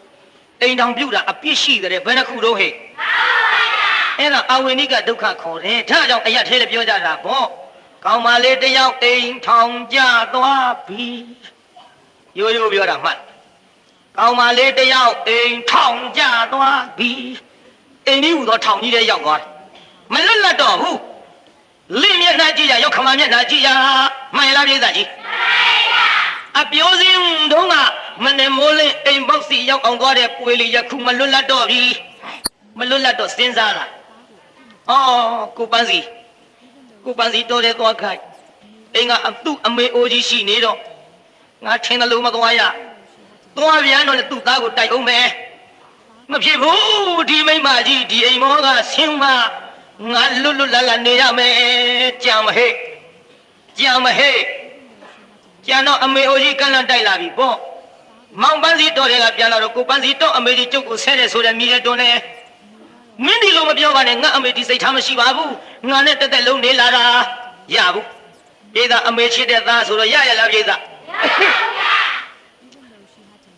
အိမ်တောင်ပြုတ်တာအပြစ်ရှိတယ်ဘယ်နှခုတော့ဟဲ့အဲ့ဒါအဝိနိကဒုက္ခခေါ်တယ်ဒါကြောင့်အရထဲလည်းပြောကြတာပေါ့ ကောင်းမလေးတယောက်အိမ်ထောင်ကြသွားပြီရိုးရိုးပြောတာမှတ်ကောင်းမလေးတယောက်အိမ်ထောင်ကြသွားပြီအိမ်ကြီးဟူသောထောင်ကြီးထဲရောက်သွားတယ်မလွတ်လပ်တော့ဘူးလိမျက်နှာကြည့်ရရောက်ခမမျက်နှာကြည့်ရမှန်လားပြည့်သားကြီးအပြိုးစင်းတုံးကမနဲ့မိုးလင်းအိမ်ပေါက်စီရောက်အောင်သွားတဲ့ပွေလီယခုမလွတ်လပ်တော့ပြီမလွတ်လပ်တော့စဉ်းစားလာအော်ကိုပန်းစီတော်တယ်သွားခိုက်အိမ်ကအသူ့အမေအိုးကြီးရှိနေတော့ငါထင်းတယ်လို့မသွားရသွားပြန်တော့သူ့သားကိုတိုက်အောင်မယ်မဖြစ်ဘူးဒီမိမကြီးဒီအိမ်မောကဆင်းမငါလွတ်လပ်နေရမယ်ကြံမဟဲ့ကြံတော့အမေအိုကြီးကန့်လန့်တိုက်လာပြီပေါ့မောင်ပန်းစီတော်တယ်ကပြန်လာတော့ကိုပန်းစီတော့အမေကြီးကျုပ်ကိုဆဲတယ်ဆိုတဲ့မိတဲ့တွန်းနေမင်းဒီလိုမပြောပါနဲ့ငါအမေဒီစိတ်ထားမရှိပါဘူးငါနဲ့တက်တက်လုံးနေလာတာရဘူးပြေသာအမေချစ်တဲ့သားဆိုတော့ရရလားပြေသာ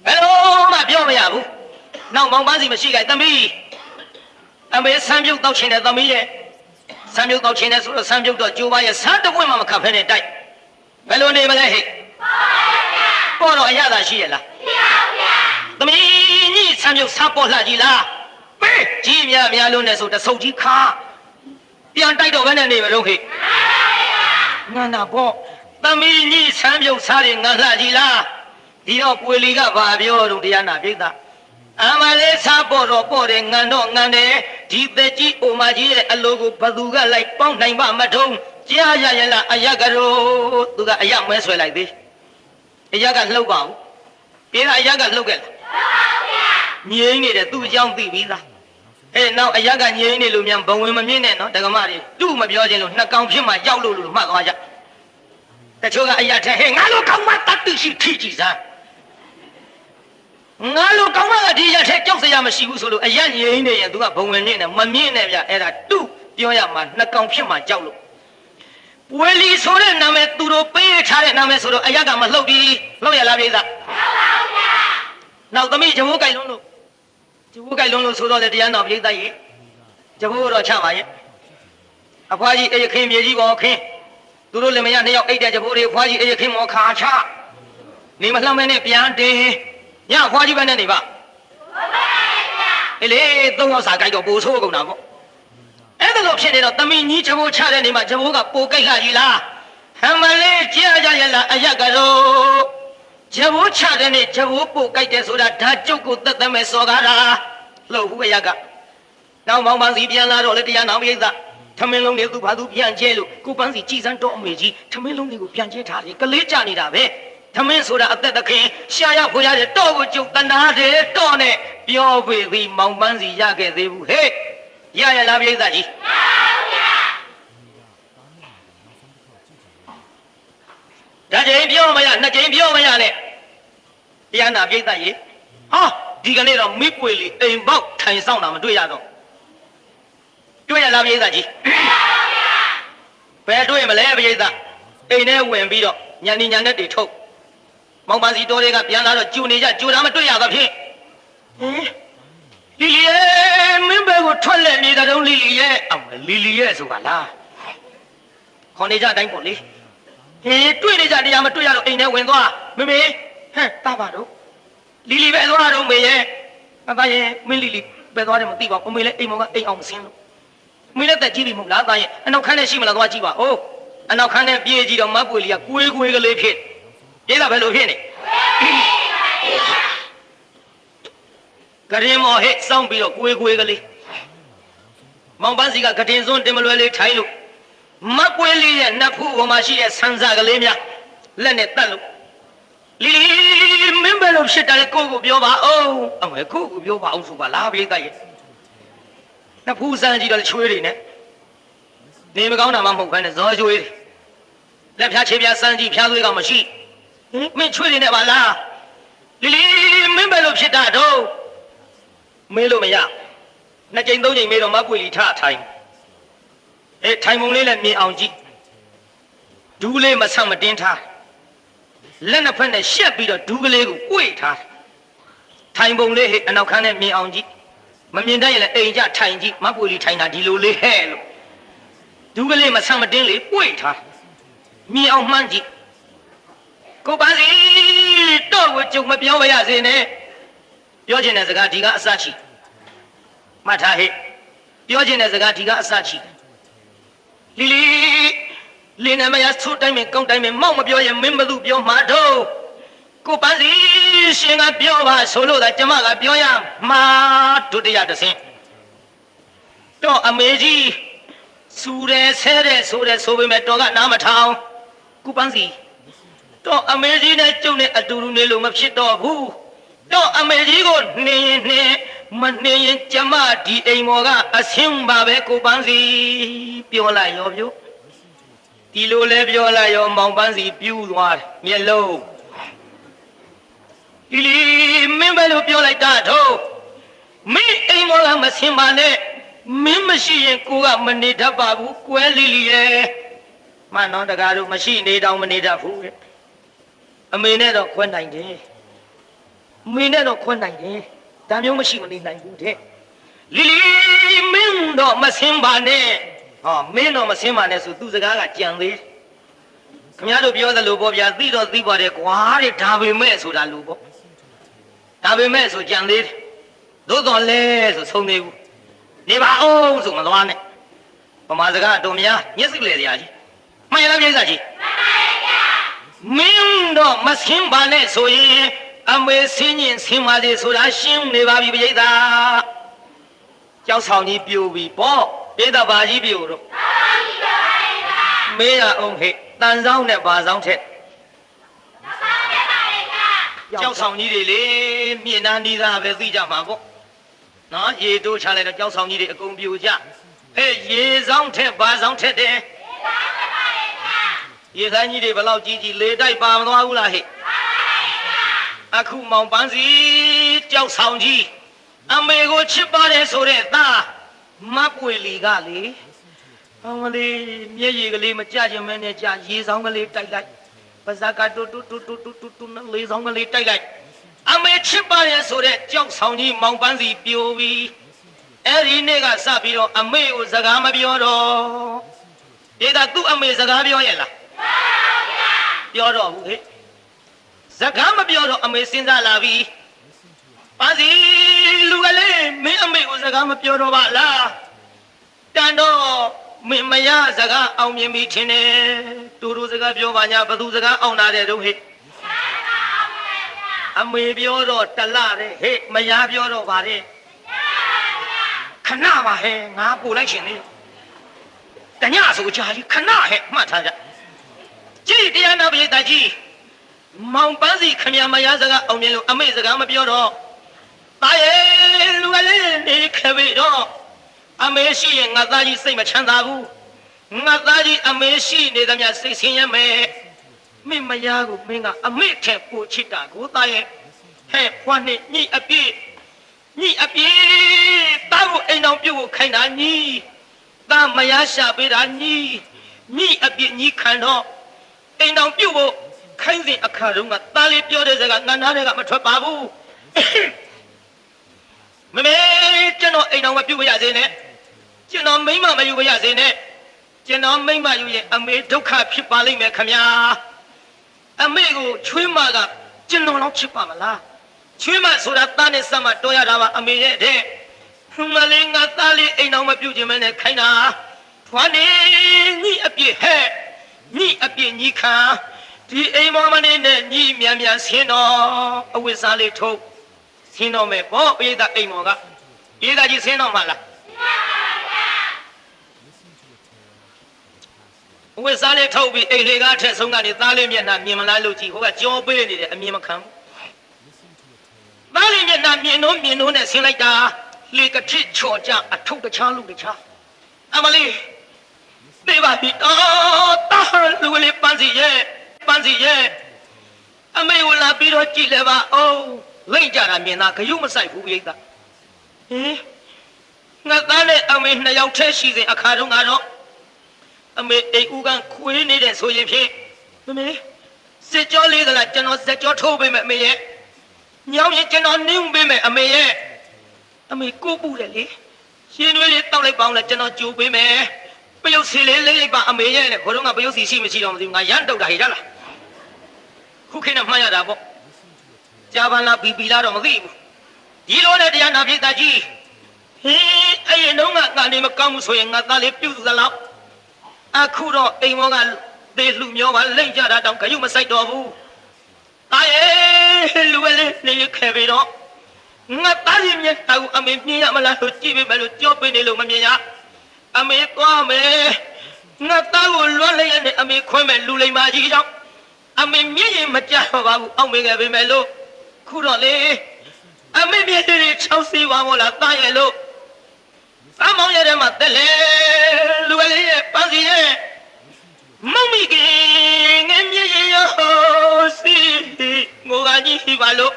ဘယ်လိုမှပြောမရဘူးနောက်မောင်ပန်းစီမရှိကြသမီးအမေဆမ်းပြုတ်တောက်ချင်တဲ့သမီးရဲ့ဆမ်းပြုတ်တောက်ချင်တဲ့ဆိုတော့ဆမ်းပြုတ်တော့ကြိုးပါရဲ့ဆမ်းတပွင့်မှမခတ်ဖဲနဲ့တိုက်ဘယ်လိုနေမလဲဟဲ့ပေါ်တော့အရသာရှိရလားရှိပါဗျာသမီးညီဆမ်းပြုတ်စားပေါ်လှကြီးလားပေးကြီးများလုံးနဲ့ဆိုတဆုပ်ကြီးခါပြန်တိုက်တော့ဘယ်နဲ့နေမလို့ဟဲ့ငါနာပေါ့သမီးညီဆမ်းပြုတ်စားတယ်ငါလှကြီးလားဒီတော့ပွေလီကဘာပြောတော့တရားနာပြိဿအမလေးစားပေါ်တော့ပေါ်တယ်ငံတော့ငံတယ်ဒီသက်ကြီးအိုမကြီးရဲ့အလိုကိုဘသူကလိုက်ပေါင်းနိုင်ပါမထုံးကြားရရလားအယကရောသူကအယမဲဆွဲလိုက်သေးအယကလှုပ်ပါဦးပြေးတာအယကလှုပ်ခဲ့လားငြိမ်းနေတယ်သူ့အကြောင်းသိပြီးသားနောက်အယကငြိမ်းနေလို့မြန်ဘဝင်မမြင့်နဲ့နော်ဒကမတွေသူ့မပြောချင်းလို့နှစ်ကောင်ဖြစ်မှရောက်လို့မှတ်သွားကြတချို့ကအယထဲဟဲ့ငါလိုကောင်မတတ်သိရှိထိကြည့်စားငါလိုကောင်းမကဒီရက်ထဲကြောက်စရာမရှိဘူးဆိုလို့အရက်ငြိမ်းနေရင်သူကဘုံဝင်နေတယ်မမြင့်နဲ့ဗျအဲ့ဒါတူပြောရမှာနှစ်ကောင်ဖြစ်မှကြောက်လို့ဝေလီဆိုတဲ့နာမည်သူတို့ပေးထားတဲ့နာမည်ဆိုတော့အရက်ကမလှုပ်ပြီးလှုပ်ရလားပြိဿလှုပ်ပါဗျာနောက်သမီးဂျမိုးကြိုက်လုံးလို့ဆိုတော့လေတရားတော်ပြိဿရေဂျမိုးတော့ချပါရဲ့အဖွားကြီးအေးခင်းမြေကြီးပေါ်ခင်းသူတို့လည်းမရနှစ်ယောက်အိတ်တဲ့ဂျမိုးတွေအဖွားကြီးအေးခင်းမော်ခါချနေမလှမ်းမဲနဲ့ပြန်တင်ညအဖွားကြီးပဲနဲ့နေပါအေးလေသုံးယောက်စာကြိုက်တော့ပိုဆိုးကုန်တာပေါ့အဲ့ဒါလို့ဖြစ်နေတော့သမီးကြီးဂျမိုးချတဲ့နေမှာဂျမိုးကပိုကြိုက်လာကြီးလားဟမ်မလေးကြားကြရလားအရက်ကတော့ဂျမိုးချတဲ့နေဂျမိုးပိုကြိုက်တယ်ဆိုတာဓာကျုပ်ကိုသက်သက်မဲ့စော်ကားတာလှုပ်ဘူးအရက်ကနောက်မောင်ပန်းစီပြန်လာတော့လေတရားနာပိဿထမင်းလုံးတွေသူ့ဘာသူပြန်ကျဲလို့ကိုပန်းစီကြည်စမ်းတော့အမေကြီးထမင်းလုံးတွေကိုပြန်ကျဲထားတယ်ကလေးကြနေတာပဲထမင်းဆိုတာအသက်သခင်ရှာရဖွေရတဲ့တော့ကိုကျုပ်တနာတယ်တော့နဲ့ပြောပေသည်မောင်ပန်းစီရခဲ့သေးဘူးဟဲ့ရရလားပိဿကြီးဒါကြိမ်ပြောမရနှစ်ကြိမ်ပြောမရနဲ့တရားနာပိဿရေဟာဒီကနေ့တော့မိပွေလီအိမ်ပေါက်ထိုင်ဆောင်တာမတွေ့ရတော့တွေ့ရလားပိဿကြီးဘယ်တွေ့မလဲပိဿအိမ်ထဲဝင်ပြီးတော့ညံနေညံတဲ့တွေထုတ်မောင်ပန်းစီတော်တွေကပြန်လာတော့ကျူနေကြကျူတာမတွေ့ရတော့ဖြင့်လီလီရဲ့မင်းဘယ်ကိုထွက်လက်နေတာတုံးလီလီရဲ့အမလီလီရဲ့ဆိုတာလားခေါ်နေကြတိုင်းပေါ့လေတွေ့နေကြတရားမတွေ့ရတော့အိမ်ထဲဝင်သွားမမေဟဲ့တာပါတော့လီလီပဲသွားတော့မေရဲ့အသားရဲ့မင်းလီလီပဲသွားတယ်မသိပါဘူးအမေလည်းအိမ်မောကအိမ်အောင်မစင်းလို့မင်းလည်းတက်ကြည့်ပြီမဟုတ်လားအသားရဲ့အနောက်ခန်းထဲရှိမလားသွားကြည့်ပါဦးအနောက်ခန်းထဲပြေးကြည့်တော့မပွေလီကကွေးကွေးကလေးဖြစ်ပြေးတာဘယ်လိုဖြစ်နေကရင်မော်ဟဲ့စောင်းပြီးတော့ကွေးကွေးကလေးမောင်ပန်းစီကကတင်စွန်းတင်မလွယ်လေးထိုင်လို့မပွေလီရဲ့နတ်ဖူးပေါ်မှာရှိတဲ့ဆန်းစားကလေးများလက်နဲ့တတ်လို့လီလီမင်းဘယ်လိုဖြစ်တယ်ကိုကိုပြောပါအောင်အမေကိုကိုပြောပါအောင်ဆိုပါလားပြေးတိုက်ရဲ့နတ်ဖူးစမ်းကြည့်တော့ချွေးတွေနဲ့နေမကောင်းတာမှမဟုတ်ဘဲနဲ့ဇော်ချွေးတွေလက်ဖြားခြေဖြားစမ်းကြည့်ဖြားသွေးကမရှိမင်းချွေးတွေနဲ့ပါလားလီလီမင်းဘယ်လိုဖြစ်တာတော့မေးလို့မရနှစ်ကြိမ်သုံးကြိမ်မေးတော့မပွေလီထထိုင်ထိုင်ပုံလေးလည်းမြင်အောင်ကြည့်ဒူးလေးမဆန့်မတင်းထားလက်နှစ်ဖက်နဲ့ရှက်ပြီးတော့ဒူးကလေးကို꿰ထားထိုင်ပုံလေးဟဲ့အနောက်ခန်းနဲ့မြင်အောင်ကြည့်မမြင်တတ်ရင်လည်းအိမ်ကြထိုင်ကြည့်မပွေလီထိုင်တာဒီလိုလေးဟဲ့လို့ဒူးကလေးမဆန့်မတင်းလေး꿰ထား မြင်အောင်မှန်းကြည့်ကိုပန်းစီတော့ကိုကြုံမပြောရစေနဲ့ပြောချင်တဲ့စကားဒီကအစရှိမှတ်ထားဟဲ့ပြောချင်တဲ့စကားဒီကအစရှိလီလင်းနေမရသုတိုင်းမကောင်းတိုင်းမမောက်မပြောရင်မင်းဘသူပြောမှာတော့ကိုပန်းစီရှင်ကပြောပါဆိုလို့သာကျမကပြောရမှာဒုတိယတစ်ဆင့်တော့အမေကြီးစူတယ်ဆဲတယ်ဆိုပေမဲ့တော်ကနားမထောင်ကိုပန်းစီတော့အမေကြီးနဲ့ကျုပ်နဲ့အတူတူနေလို့မဖြစ်တော့ဘူးတော့အမေကြီးကိုနေရင်နေမနေရင်ကျမဒီအိမ်မော်ကအဆင်းပါပဲကိုပန်းစီပြောလိုက်ရောပြောဒီလိုလဲပြောလိုက်ရောမောင်ပန်းစီပြူးသွားတယ်မျက်လုံးဒီလီမင်းပဲလို့ပြောလိုက်တာတော့မင်းအိမ်မော်ကမဆင်းပါနဲ့မင်းမရှိရင်ကိုကမနေတတ်ပါဘူးကွဲလီလီရဲ့မနောတကားတို့မရှိနေတောင်မနေတတ်ဘူးအမေနဲ့တော့ခွဲနိုင်တယ်မင်းနဲ့တော့ခွဲနိုင်တယ်ဒါမျိုးမရှိမနေနိုင်ဘူးတဲ့လီလီမင်းတော့မဆင်းပါနဲ့ဟောမင်းတော့မဆင်းပါနဲ့ဆိုသူစကားကကြံသေးခင်ဗျားတို့ပြောသလိုပေါ့ဗျာသိတော့သိပါတယ်ကွာတဲ့ဒါပေမဲ့ဆိုတာလို့ပေါ့ဒါပေမဲ့ဆိုကြံသေးတယ်သို့တော်လဲဆိုဆုံးသေးဘူးနေပါအောင်ဆိုမသွားနဲ့ဗမာစကားအတော်များမျက်စိလေတရားကြီးမှန်ရလားပြိဿကြီးမင်းတော့မဆင်းပါနဲ့ဆိုရင်အမေဆင်းရင်ဆင်းပါလေဆိုတာရှင်းနေပါပြီပြိဿကြောက်ဆောင်ကြီးပြိုပြီပေါ့ပြိဿဘာကြီးပြိုတော့မေးရအောင်ဟဲ့တန်ဆောင်နဲ့ဘာဆောင်ထက်ကြောက်ဆောင်ကြီးတွေလေမြင်နှန်းဒီသားပဲသိကြမှာပေါ့နော်ရေတိုးချလိုက်တော့ကြောက်ဆောင်ကြီးတွေအကုန်ပြိုကြရေဆောင်ထက်ဘာဆောင်ထက်တယ်ရေဆိုင်ကြီးတွေဘယ်လောက်ကြီးကြီးလေတိုက်ပါမသွားဘူးလားဟဲ့အခုမောင်ပန်းစီကြောက်ဆောင်ကြီးအမေကိုချစ်ပါတယ်ဆိုတဲ့သားမပွေလီကလေအမလေးမျက်ရည်ကလေးမကြချင်မဲနဲ့ကြာရေဆောင်ကလေးတိုက်လိုက်ပါဇက်ကတူလေးဆောင်ကလေးတိုက်လိုက်အမေချစ်ပါတယ်ဆိုတဲ့ကြောက်ဆောင်ကြီးမောင်ပန်းစီပြိုပြီးအဲ့ဒီနေ့ကစပြီးတော့အမေကိုစကားမပြောတော့ဒီကသူ့အမေစကားပြောရဲ့လားပြောတော့ဘူးဟဲ့စကားမပြောတော့အမေစဉ်းစားလာပြီပန်းစီလူကလေးမင်းအမေကိုစကားမပြောတော့ပါလားတန်တော့မင်းမရစကားအောင်မြင်ပြီထင်တယ်တူတူစကားပြောပါညာဘသူစကားအောင်လာတဲ့တော့ဟဲ့အမေပြောတော့တလတဲ့ဟဲ့မရပြောတော့ပါတဲ့ခဏပါဟဲ့ငါပို့လိုက်ရှင်လေတညဆိုကြာကြီးခဏဟဲ့မှတ်ထားကြကြည်တရားနာပရိသတ်ကြီးမောင်ပန်းစီခမရမရစကားအောင်မြင်လို့အမေစကားမပြောတော့တာရဲ့လူကလေးနေခဲ့ပြီတော့အမေရှိရင်ငါသားကြီးစိတ်မချမ်းသာဘူးငါသားကြီးအမေရှိနေသမျှစိတ်ဆင်းရဲမယ်မင်းမရကိုမင်းကအမေထက်ပိုချစ်တာကိုတာရဲ့ဟဲ့ဖွားနေညိအပြည့်တာကိုအိမ်တော်ပြုတ်ကိုခိုင်းတာညီတာမရရှာပေးတာညီအပြည့်ညီခံတော့အိမ်တော်ပြုတ်ကိုခိုင်းစဉ်အခါတုန်းကတာလေးပြောတဲ့စကားငါနားထဲကမထွက်ပါဘူးမမေကျွန်တော်အိမ်တော်မပြုတ်ရစေနဲ့ကျွန်တော်မိမမယူရစေနဲ့ကျွန်တော်မိမယူရင်အမေဒုက္ခဖြစ်ပါလိမ့်မယ်ခမညာအမေကိုချွေးမကကျွန်တော်တော့ချစ်ပါမလားချွေးမဆိုတာသားနဲ့ဆက်မတော်ရတာပါအမေရဲ့တဲ့မလေးငါသားလေးအိမ်တော်မပြုတ်ခြင်းမနဲ့ခိုင်းတာဖွာနေညိအပြည့်ဟဲ့ညိအပြည့်ညိခံဒီအိမ်မောင်မနေနဲ့ညိမြန်ဆင်းတော့အဝိစားလေးထုတ်ဆင်းတော့မယ်ဘောပိဿအိမ်မောင်ကပိဿကြီးဆင်းတော့မှလားဝိစားလေးထုတ်ပြီးအိမ်လေးကားထက်ဆုံးကနေသားလေးမျက်နှာမြင်မလားလို့ကြည့်ဟိုကကြောပေးနေတယ်အမြင်မခံဘူးသားလေးမျက်နှာမြင်တော့နဲ့ဆင်းလိုက်တာလေကထစ်ချော်ကြအထုပ်တခြားလူတခြားအမလေးသိပါပြီတာလူလေးပန်းစီရဲ့အမေကိုလာပြီးတော့ကြည့်လဲပါအောင်လိမ့်ကြတာမြင်တာဂယုမဆိုင်ဘူးပြိဿဟင်ငါသားနဲ့အမေနှစ်ယောက်တည်းရှိစဉ်အခါတုန်းကတော့အမေအိမ်ဦးကခွေးနေတဲ့ဆိုရင်ဖြင့်မမေစစ်ကြောလေးကလာကျွန်တော်စက်ကြောထိုးပေးမယ်အမေရဲ့ညောင်းရင်ကျွန်တော်နင်းပေးမယ်အမေရဲ့အမေကိုပူတယ်လေရှင်တွေလေးတောက်လိုက်ပေါင်းလဲကျွန်တော်ကြိုးပေးမယ် ပယုတ်စီလေးလေးပါအမေရဲ့နဲ့ဘိုးတော်ကပယုတ်စီရှိမရှိတော့မသိဘူးငါရမ်းတုတ်တာဟိရလားခုခေတ်နဲ့မှတ်ရတာပေါ့ကြာပန်လားဘီပီလားတော့မသိဘူးဒီလိုနဲ့တရားနာပြိတ္တာကြီးဟင်းအဲ့ဒီတော့ငါနေမကောင်းဘူးဆိုရင်ငါသားလေးပြုတ်သလားအခုတော့အိမ်မောကသေလူမျိုးပါလိမ့်ကြတာတောင်ခရုမဆိုင်တော့ဘူးတာရဲ့လူပဲလေးနေခဲ့ပြီတော့ငါသားရင်မြတ်တောင်အမေမြင်ရမလားလို့ကြည့်ပေးမယ်လို့ကြောပေးနေလို့မမြင်ရအမေသွားမယ်ငါသားကိုလွှမ်းလိုက်ရတဲ့အမေခွဲမဲ့လူလိမ္မာကြီးကြောင့်အမေမြင်ရင်မကြတော့ပါဘူးအောက်မေခဲ့ပေးမယ်လို့ခုတော့လေအမေမြင်ရင်60ပါမို့လားတာရဲ့လို့အမောင်ရတဲ့မှာတက်လေလူပဲလေးရဲ့ပန်းစီရဲ့မမီကငယ်မြရဲ့ရောစီငိုကကြီးပါလို့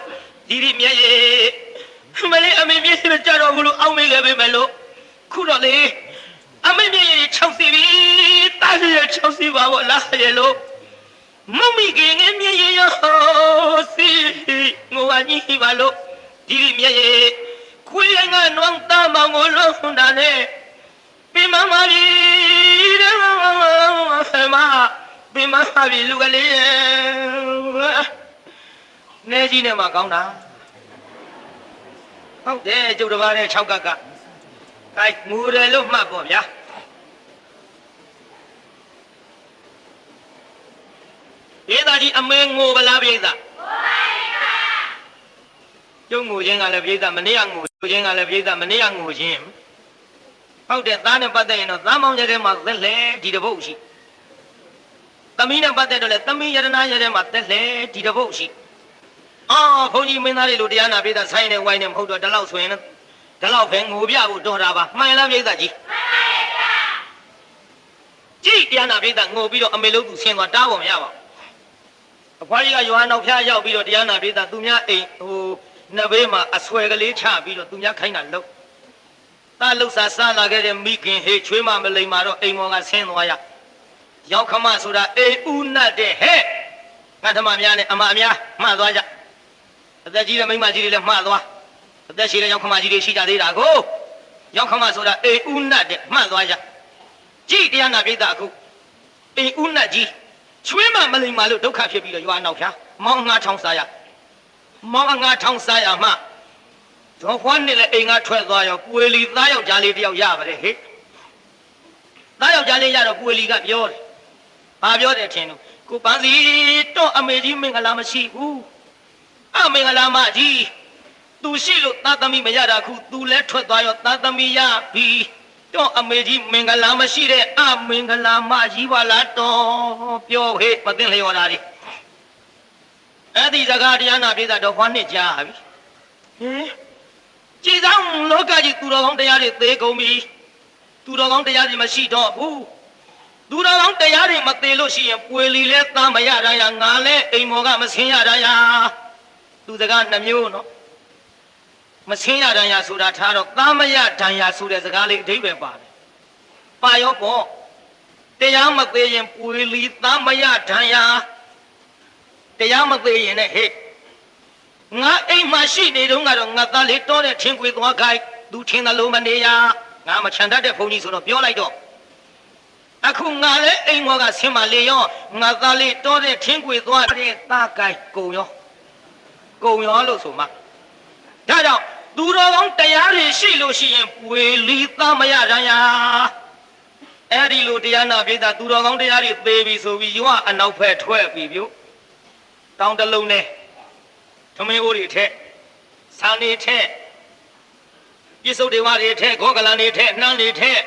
ဒီဒီမြရဲ့မလေးအမေမြရဲ့ကြတော့ဘူးလို့အောက်မေခဲ့ပေးမယ်လို့ခုတော့လေအမေမြရဲ့60ပြီတားရဲ့60ပါဘောလားရဲ့လို့မမီကငယ်မြရဲ့ရောစီငိုကကြီးပါလို့ဒီဒီမြရဲ့ခွေးငါနွမ်းတမောင်ကိုလုံးတာနဲ့ပြမမပြီတဲ့မပြမမပြီလူကလေးနေကြီးနဲ့မှကောင်းတာဟုတ်တယ်ကျုပ်တစ်ပါးနဲ့6ကကအဲငူတယ်လို့မှတ်ပေါ့ဗျာဒေသကြီးအမင်းငိုပလားပြိဿကျုံငိုခြင်းကလည်းပြိဿမနေ့ကငိုခြင်းကလည်းပြိဿမနေ့ကငိုခြင်းဟုတ်တယ်သားနဲ့ပတ်သက်ရင်တော့သားမောင်ရတဲ့မှာသက်လေဒီတပုတ်ရှိသမီးနဲ့ပတ်သက်တော့လေသမီးယရနာရတဲ့မှာသက်လေဒီတပုတ်ရှိအော်ဘုန်းကြီးမင်းသားတွေလိုတရားနာပြိဿဆိုင်နေဝိုင်းနေမဟုတ်တော့ဒီလောက်ဆိုရင်ဒီလောက်ပဲငိုပြဖို့တော်တာပါမှန်လားပြိဿကြီးကြည့်တရားနာပြိဿငိုပြီးတော့အမေလို့သူဆင်းသွားတားပေါ်မရပါဘူးအဖွားကြီးကယောဟန်နောက်ဖျားရောက်ပြီးတော့တရားနာပြိဿသူများအိမ်ဟိုနှစ်ဘေးမှာအဆွဲကလေးချပြီးတော့သူများခိုင်းတာလို့သားလှုပ်စားစားလာခဲ့တဲ့မိခင်ဟေးချွေးမမလိမ္မာတော့အိမ်မော်ကဆင်းသွားရရောက်ခမဆိုတာအိမ်ဦးနတ်တဲ့ဟဲ့ငါဓမ္မများနဲ့အမအများမှတ်သွားကြအသက်ကြီးတဲ့မိန်းမကြီးတွေလည်းမှတ်သွားအသက်ရှိတဲ့ရောက်ခမကြီးတွေရှိကြသေးတာကိုရောက်ခမဆိုတာအိမ်ဦးနတ်တဲ့မှတ်သွားကြကြည့်တရားနာပြိဿအခုအိမ်ဦးနတ်ကြီးချွေးမမလိမ္မာလို့ဒုက္ခဖြစ်ပြီးတော့ရွာနောက်ဖြာမောင်းငါထောင်းစားရမောင်းငါထောင်းစားရမှတော့ခွန်းနဲ့လည်းအိမ်ကထွက်သွားရောပွေလီသားယောက်ျားလေးတယောက်ရပါတယ်ဟဲ့သားယောက်ျားလေးရတော့ပွေလီကပြောတယ်ဘာပြောတယ်ထင်လို့ကိုပန်းစီတော့အမေကြီးမင်္ဂလာမရှိဘူးအမင်္ဂလာမကြီးသူရှိလို့သားသမီးမရတာခုသူလည်းထွက်သွားရောသားသမီးရပြီတော့အမေကြီးမင်္ဂလာမရှိတဲ့အမင်္ဂလာမကြီးပါလားတော့ပြောဟဲ့မသိလျော်တာဒီအဲ့ဒီစကားတရားနာပြတာတော့ခွန်းနှစ်ကြားပြီဟင်ကြည်ဆောင်လောကကြီးသူတော်ကောင်းတရားတွေသေကုန်ပြီသူတော်ကောင်းတရားတွေမရှိတော့ဘူးသူတော်ကောင်းတရားတွေမသေးလို့ရှိရင်ပွေလီလဲသားမရတာရငါလဲအိမ်မော်ကမဆင်းရတာရသူစကားနှမျိုးနော်မဆင်းရတာရဆိုတာထားတော့သားမရဒဏ်ရာဆိုတဲ့စကားလေးအဓိပ္ပာယ်ပါတယ်ပါရောပေါ့တရားမသေးရင်ပွေလီသားမရဒဏ်ရာတရားမသေးရင်လည်းဟဲ့ငါအိမ်မှာရှိနေတော့ကတော့ငါသားလေးတောတဲ့ထင်းကွေသွားခိုက်သူထင်းတယ်လို့မနေရငါမချန်တတ်တဲ့ဘုန်းကြီးဆိုတော့ပြောလိုက်တော့အခုငါလည်းအိမ်မောကဆင်းမလေရောငါသားလေးတောတဲ့ထင်းကွေသွားတဲ့သားကိုက်ကုံရောလို့ဆိုမှဒါကြောင့်သူတော်ကောင်းတရားတွေရှိလို့ရှိရင်ပွေလီသားမရတန်ရအဲ့ဒီလိုတရားနာပြိဿသူတော်ကောင်းတရားတွေသေပြီဆိုပြီးရောအနောက်ဖက်ထွက်ပြီပြုတောင်းတလုံးနဲ့သမင်းအိုးတွေထက်ဆန်တွေထက်ပြစ္ဆုတ်တွေဝါတွေထက်ဂောကလန်တွေထက်နှမ်းတွေထက်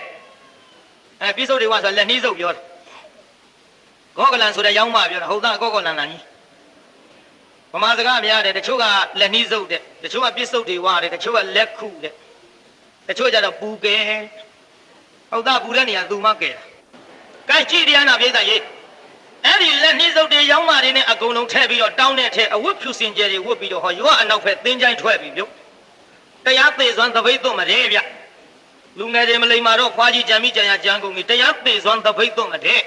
ပြစ္ဆုတ်တွေဝါဆိုလက်နှီးစုပ်ပြောတယ်ဂောကလန်ဆိုတဲ့ရောင်းမပြောတာဟုတ်သားဂောကလန်လားကြီးဗမာစကားများတယ်တချို့ကလက်နှီးစုပ်တဲ့တချို့ကပြစ္ဆုတ်တွေဝါတယ်တချို့ကလက်ခုတဲ့တချို့ကျတော့ပူကဲဟုတ်သားပူတဲ့နေရာသူမကဲတာကဲကြည့်တရားနာပြိဿရေးအဲ့ဒီလက်နှီးစုပ်တွေရောင်းမတွေနဲ့အကုန်လုံးထည့်ပြီးတော့တောင်းတဲ့ထည့်အဝတ်ဖြူစင်ကြယ်တွေဝတ်ပြီးတော့ဟောရွာအနောက်ဖက်သင်းချိုင်းထွက်ပြီးပြုတ်တရားသေစွမ်းသပိတ်သွတ်မတဲ့ဗျလူငယ်တွေမလိမ္မာတော့ခွာကြီးကြံမိကြံရကြံကုန်ပြီတရားသေစွမ်းသပိတ်သွတ်မတဲ့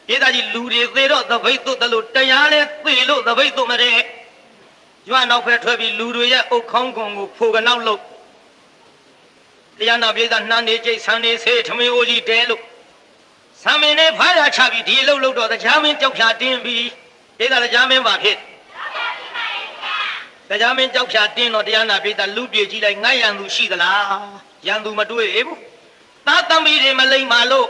ဒေသကြီးလူတွေသေတော့သပိတ်သွတ်တယ်လို့တရားလဲသေလို့သပိတ်သွတ်မတဲ့ရွာနောက်ဖက်ထွက်ပြီးလူတွေရဲ့အုတ်ခေါင်းကုံကိုဖိုကနောက်လို့ တရားနာပြည်သားနှမ်းနေကြိတ်ဆန်းနေစေထမင်းအိုကြီးတဲလို့ဆံမင်းနဲ့ဖားရချပြီးဒီလှုပ်လို့တော့တရားမင်းကြောက်ဖြာတင်းပြီးပြည်သားတရားမင်းပါဖြစ်တရားမင်းကြောက်ဖြာတင်းတော့တရားနာပြည်သားလူပြေကြီးလိုက်ငတ်ရန်သူရှိသလားရန်သူမတွေ့ဘူးသားသမီးတွေမလိမ့်ပါလို့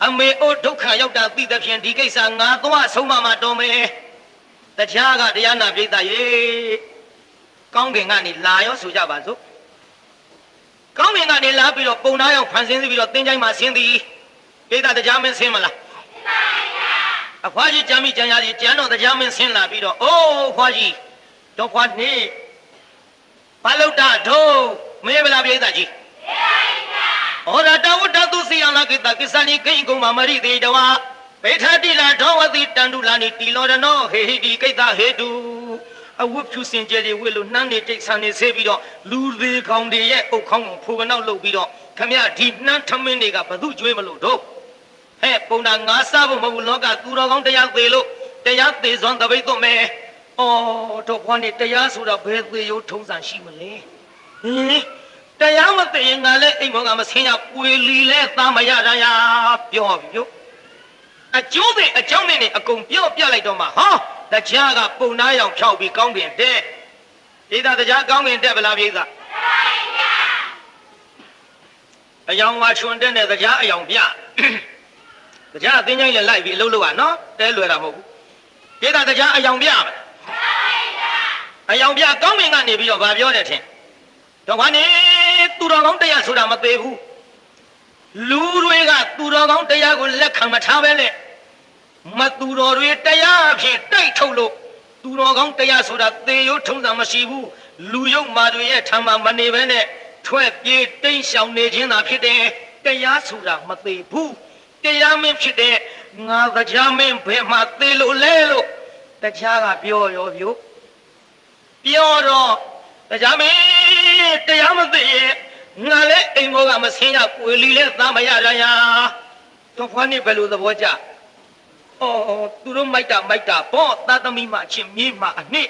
အမေအိုဒုက္ခရောက်တာသိတဲ့ဖြင့်ဒီကိစ္စငါသွားဆုံးမမတော်မယ်တရားကတရားနာပြည်သားရေကောင်းကင်ကနေလာရောဆိုကြပါစို့ကောင်းကင်ကနေလာပြီးတော့ပုံသားရောက်ဖန်ဆင်းပြီးတော့တင်းချိုင်းမှာဆင်းသည်ပြည်သားတရားမင်းဆင်းမလားအဖွားကြီးကြမ်းမိကြံရည်ကျမ်းတော်တရားမင်းဆင်းလာပြီးတော့အိုးဖွားကြီးတော့ဖွားနေဘာလို့တာတို့မေးဗလားပြည်သားကြီးဩရတဝတ္တသုစီယနာကိတကိစ္စနိကိကုံမမရိတေတဝဘေထတိလာထောဝတိတန္တုလာနိတီလောရနောဟေဟိတိကိတဟေတုအဝတ်ဖြူစင်ကြယ်တွေဝစ်လို့နှမ်းနေတိတ်ဆန်နေဆေးပြီးတော့လူသေးကောင်တွေရဲ့အုတ်ခေါင်းကိုဖိုးကနောက်လုပ်ပြီးတော့ခမရဒီနှမ်းထမင်းတွေကဘသူကျွေးမလို့တို့ဟဲ့ပုံနာငါစားဖို့မဟုတ်ဘူးလောကသူတော်ကောင်းတရားသေးလို့တရားသေးစွမ်းတပိတ်တော့မယ်ဩတို့ခွန်နေတရားဆိုတော့ဘယ်သေးရိုးထုံးစံရှိမလဲဟင်တရားမသိရင်ငါလည်းအိမ်ဘောကမဆင်းရပွေလီလဲသားမရတာရပြောပြီတို့အကျိုးတဲ့အကြောင်းနဲ့အကုန်ပြောပြလိုက်တော့မှဟောတရားကပုံနာရောင်ဖြောက်ပြီးကောင်းကင်တဲ့ပြည်သားတရားကောင်းကင်တဲ့ဗလားပြည်သားအယောင်မှာချွန်တဲ့နဲ့တရားအယောင်ပြတရားအသိဉာဏ်လည်းလိုက်ပြီးအလုပ်လုပ်ရနော်တဲလွယ်တာမဟုတ်ဘူးပြည်သားတရားအယောင်ပြမယ်အယောင်ပြကောင်းကင်ကနေပြီးတော့ဗာပြောတယ်ထင်တော့ဘာနေသူတော်ကောင်းတရားဆိုတာမသေးဘူးလူတွေကသူတော်ကောင်းတရားကိုလက်ခံမထားပဲလေမသူတော်တွေတရားဖြင့်တိုက်ထုတ်လို့သူတော်ကောင်းတရားဆိုတာသေရိုးထုံးစံမရှိဘူးလူယုတ်မာတွေရဲ့ထံမှာမနေပဲနဲ့ထွက်ပြေးတိမ်းရှောင်နေခြင်းသာဖြစ်တယ်တရားဆိုတာမသေးဘူးတရားမင်းဖြစ်တဲ့ငါတရားမင်းဘယ်မှာသေလို့လဲလို့တရားကပြောရောပြောတော့တရားမင်းတရားမသိရင်ငါလည်းအိမ်ဘောကမဆင်းရပွေလီလဲသားမရရရတော့ဖွားနေဘယ်လိုသဘောကျသူတို့မိုက်တာပေါ့သားသမီးမှချင်းမြေးမှအနှစ်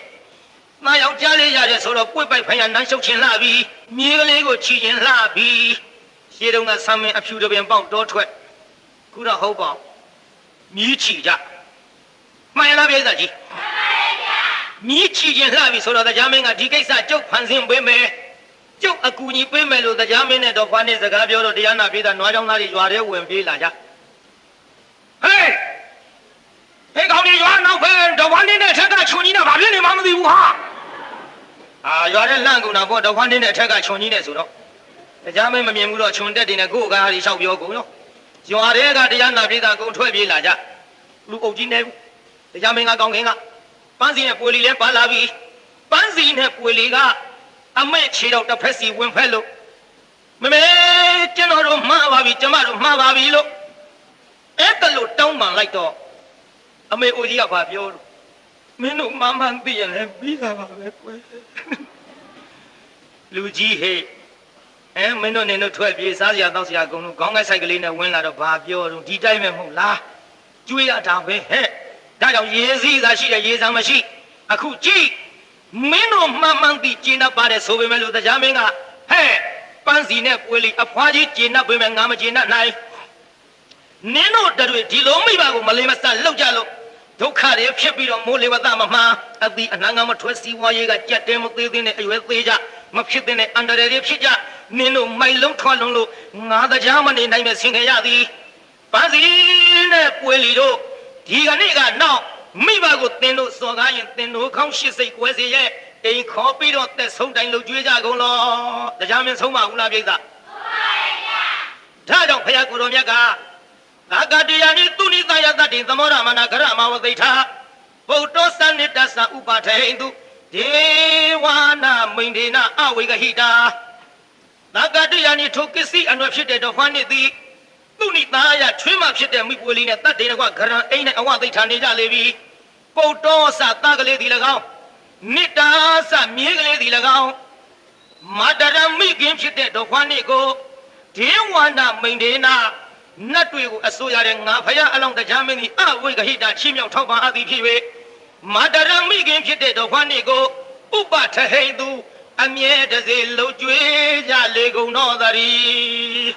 ငါယောက်ျားလေးရတယ်ဆိုတော့ပွေပိုက်ဖိုင်ရနန်းရှုပ်ချင်းလှပြီမြေးကလေးကိုချီချင်းလှပြီရှေးတုန်းကဆမ်းမင်းအဖြူတပင်ပေါက်တောထွက်ခုတော့ဟုတ်ပါမြည်ချီကြမှန်လားပြည်သားကြီးမြည်ချီချင်းလှပြီဆိုတော့တရားမင်းကဒီကိစ္စကျုပ်ဖန်ဆင်းပေးမယ်ကျုပ်အကူကြီးပေးမယ်လို့တရားမင်းနဲ့တော့ဖွားနေစကားပြောတော့တရားနာပြည်သားနွားချောင်းသားတွေရွာထဲဝင်ပြေးလာကြဟေးဟေးကောင်းကြီးရွာနောက်ဖက်တော့ဖွားနေတဲ့ထက်ကခြုံကြီးနဲ့ဘာဖြစ်နေမှမသိဘူးဟာရွာထဲလန့်ကုန်တာပေါ့တော့ဖွားနေတဲ့ထက်ကခြုံကြီးနဲ့ဆိုတော့တရားမင်းမမြင်ဘူးတော့ခြုံတက်တင်နဲ့ကိုယ်ကားကြီးလျှောက်ပြောကုန်နော်ရွာထဲကတရားနာပြည်သားကုန်ထွက်ပြေးလာကြလူအုပ်ကြီးနေဘူးတရားမင်းကကောင်းခင်ကပန်းစီနဲ့ပွေလီလဲပါလာပြီပန်းစီနဲ့ပွေလီကအမဲခြေတော့တစ်ဖက်စီဝင်ဖက်လို့မမေကျွန်တော်တို့မှားပါပြီကျမတို့မှားပါပြီလို့အဲ့တလို့တောင်းပန်လိုက်တော့အမေအိုကြီးကဘာပြောလို့မင်းတို့မှန်သိရင်လည်းပြီးတာပါပဲကွယ်လူကြီးဟေ့မင်းတို့နေတို့ထွက်ပြေးစားစရာတောက်စရာအကုန်လုံးခေါင်းကိုက်ဆိုင်ကလေးနဲ့ဝင်လာတော့ဘာပြောတော့ဒီတိုင်းပဲမဟုတ်လားကျွေးရတာပဲဟဲ့ဒါကြောင့်ရေစည်းသာရှိတယ်ရေစံမရှိအခုကြည့်မင်းတို့မှန်သိကျင့်တတ်ပါတယ်ဆိုပေမဲ့လို့တရားမင်းကဟဲ့ပန်းစီနဲ့ပွေလီအဖွားကြီးကျင့်တတ်ပေမဲ့ငါမကျင့်တတ်နိုင်နင်းတို့တွေဒီလိုမိဘကိုမလေးမဆန်လောက်ကြလို့ဒုက္ခတွေဖြစ်ပြီးတော့မိုးလေဝသမမှန်အသီးအနှံငါမထွက်စီဝါရေးကကြက်တဲမသေးသေးနဲ့အရွယ်သေးကြမဖြစ်တဲ့အန္တရာယ်တွေဖြစ်ကြနင်းတို့မိုက်လုံးထွက်လုံးလို့ငါတရားမနေနိုင်မဲ့ဆင်ကြရသည်ပန်းစီနဲ့ပွေလီတို့ဒီကနေ့ကနောက်မိဘကိုသင်တို့စော်ကားရင်သင်တို့ခေါင်းရှစ်စိတ်ကွဲစေရဲ့အိမ်ခေါ်ပြီးတော့သက်ဆုံးတိုင်းလှုပ်ကြွေးကြကုန်လောတရားမင်းဆုံးမဘူးလားပြိဿဒါကြောင့်ဘုရားကိုယ်တော်မြတ်ကသာဂတိယနိသူနိသယတတိသမောရမနာဂရမဝသိထာဗုဒ္ဓသနိတ္တသဥပါထေတုဒေဝနာမိန်ဒေနအဝိကဟိတာသာဂတိယနိထိုကိစ္စည်းအနွယ်ဖြစ်တဲ့တော်ဖွားနေသည်သူနိသားရချွေးမှဖြစ်တဲ့မိပွေလေးနဲ့တတ်တယ်ကွာဂရံအိမ်နဲ့အဝသိထာနေကြလေပြီပုတ်တော်စတကလေးဒီ၎င်းနိတ္တာစမြေကလေးဒီ၎င်းမတရမိခင်ဖြစ်တဲ့တော်ဖွားနေကိုဒေဝနာမိန်ဒေနနတ်တွေကိုအစိုးရတဲ့ငါဖယားအလောင်းတရားမင်းကြီးအဝိကဟိတာချီးမြှောက်ထောက်ပံ့အပ်သည်ဖြစ်၍မတရမိခင်ဖြစ်တဲ့တော်ဖွားနေကိုဥပထဟိတု အမြဲတစေလှုပ်ကြွေးကြလေကုန်တော်သတည်း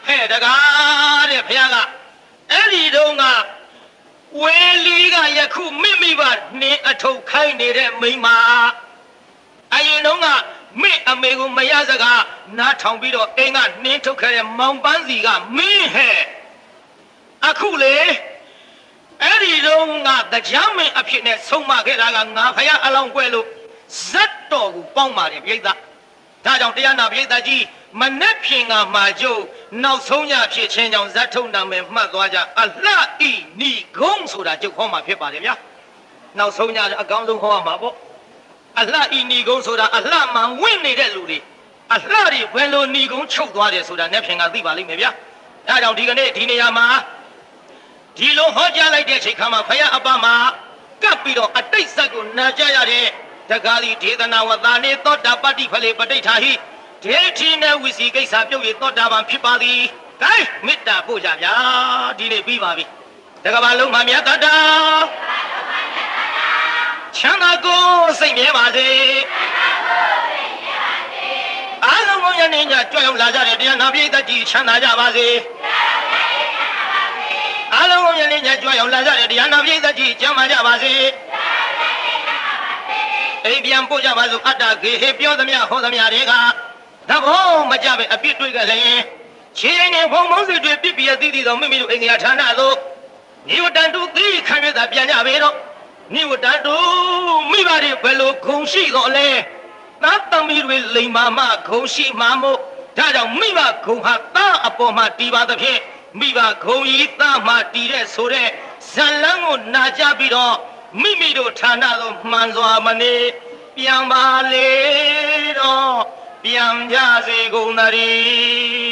ဟဲ့တကားတဲ့ဘုရားကအဲ့ဒီတုန်းကဝေလီကယခုမိမိပါနင်းအထုပ်ခိုင်းနေတဲ့မိန်းမအရင်တုန်းကမိအမေကိုမရစကားနားထောင်ပြီးတော့အိမ်ကနင်းထုတ်ခဲ့တဲ့မောင်ပန်းစီကမင်းဟဲ့အခုလေအဲ့ဒီတုန်းကတရားမင်းအဖြစ်နဲ့ဆုံးမခဲ့တာကငါဖယားအလောင်းကွဲလို့ဇတ်တော်ကိုပေါင်းပါတယ်ပြိဿဒါကြောင့်တရားနာပြိဿကြီးမနဲ့ဖြင်ကမှာကျုပ်နောက်ဆုံးညဖြစ်ချင်းကြောင့်ဇတ်ထုံနာမယ်မှတ်သွားကြအလှဤနီကုန်းဆိုတာကျုပ်ဟောမှာဖြစ်ပါတယ်ဗျာနောက်ဆုံးညအကောင်းဆုံးဟောရမှာပေါ့အလှဤနီကုန်းဆိုတာအလှမှန်ဝင့်နေတဲ့လူတွေအလှတွေဘယ်လိုနီကုန်းချုပ်သွားတယ်ဆိုတာနဲ့ဖြင်ကသိပါလိမ့်မယ်ဗျာဒါကြောင့်ဒီကနေ့ဒီနေရာမှာဒီလိုဟောကြားလိုက်တဲ့အချိန်ခါမှာဖယားအပမှာကပ်ပြီးတော့အတိတ်ဆက်ကိုနာကြရတဲ့တက္ကသီဒေသနာဝတာနေသောတာပတ္တိဖလေပဋိဋ္ဌာဟိဒေတိနဝိစီကိစ္စပြုတ်ရသောတာပန်ဖြစ်ပါသည်။ဒါမေတ္တာပို့ကြဗျာဒီနေ့ပြီးပါပြီ။တက္ကဘာလုံးမှာမြတ်တာချမ်းသာကိုစိတ်မြဲပါစေ။အားလုံးကိုယနေ့ညကြွရောက်လာကြတဲ့တရားနာပရိသတ်ကြီးချမ်းသာကြပါစေ။အားလုံးကိုယနေ့ညကြွရောက်လာကြတဲ့တရားနာပရိသတ်ကြီးကျမ်းမာကြပါစေ။အိမ်ပြန်ပို့ကြပါစို့အတ္တဂေဟေပြောသမျှဟောသမျှတွေကသဘောမကြပဲအပြစ်တွေ့ကြလည်းခြေရင်းနဲ့ဘုံဘုံစီတွေပြစ်ပြရသည်သောမိမိတို့အိမ်ငါဌာနသို့နိဝတ္တန်တုသိခံရတာပြန်ကြပေတော့နိဝတ္တန်တုမိဘတွေဘယ်လိုခုံရှိတော့လဲသားသမီးတွေလိမ်မာမှခုံရှိမှမို့ဒါကြောင့်မိဘခုံဟာသားအပေါ်မှာတီးပါသဖြင့်မိဘခုံကြီးသားမှတီးတဲ့ဆိုတဲ့ဇလန်းကိုနာကြပြီးတော့မိမိတို့ဌာနသို့မှန်စွာမနေပြန်ပါလေတော့ပြန်ကြစေကုန်သတည်း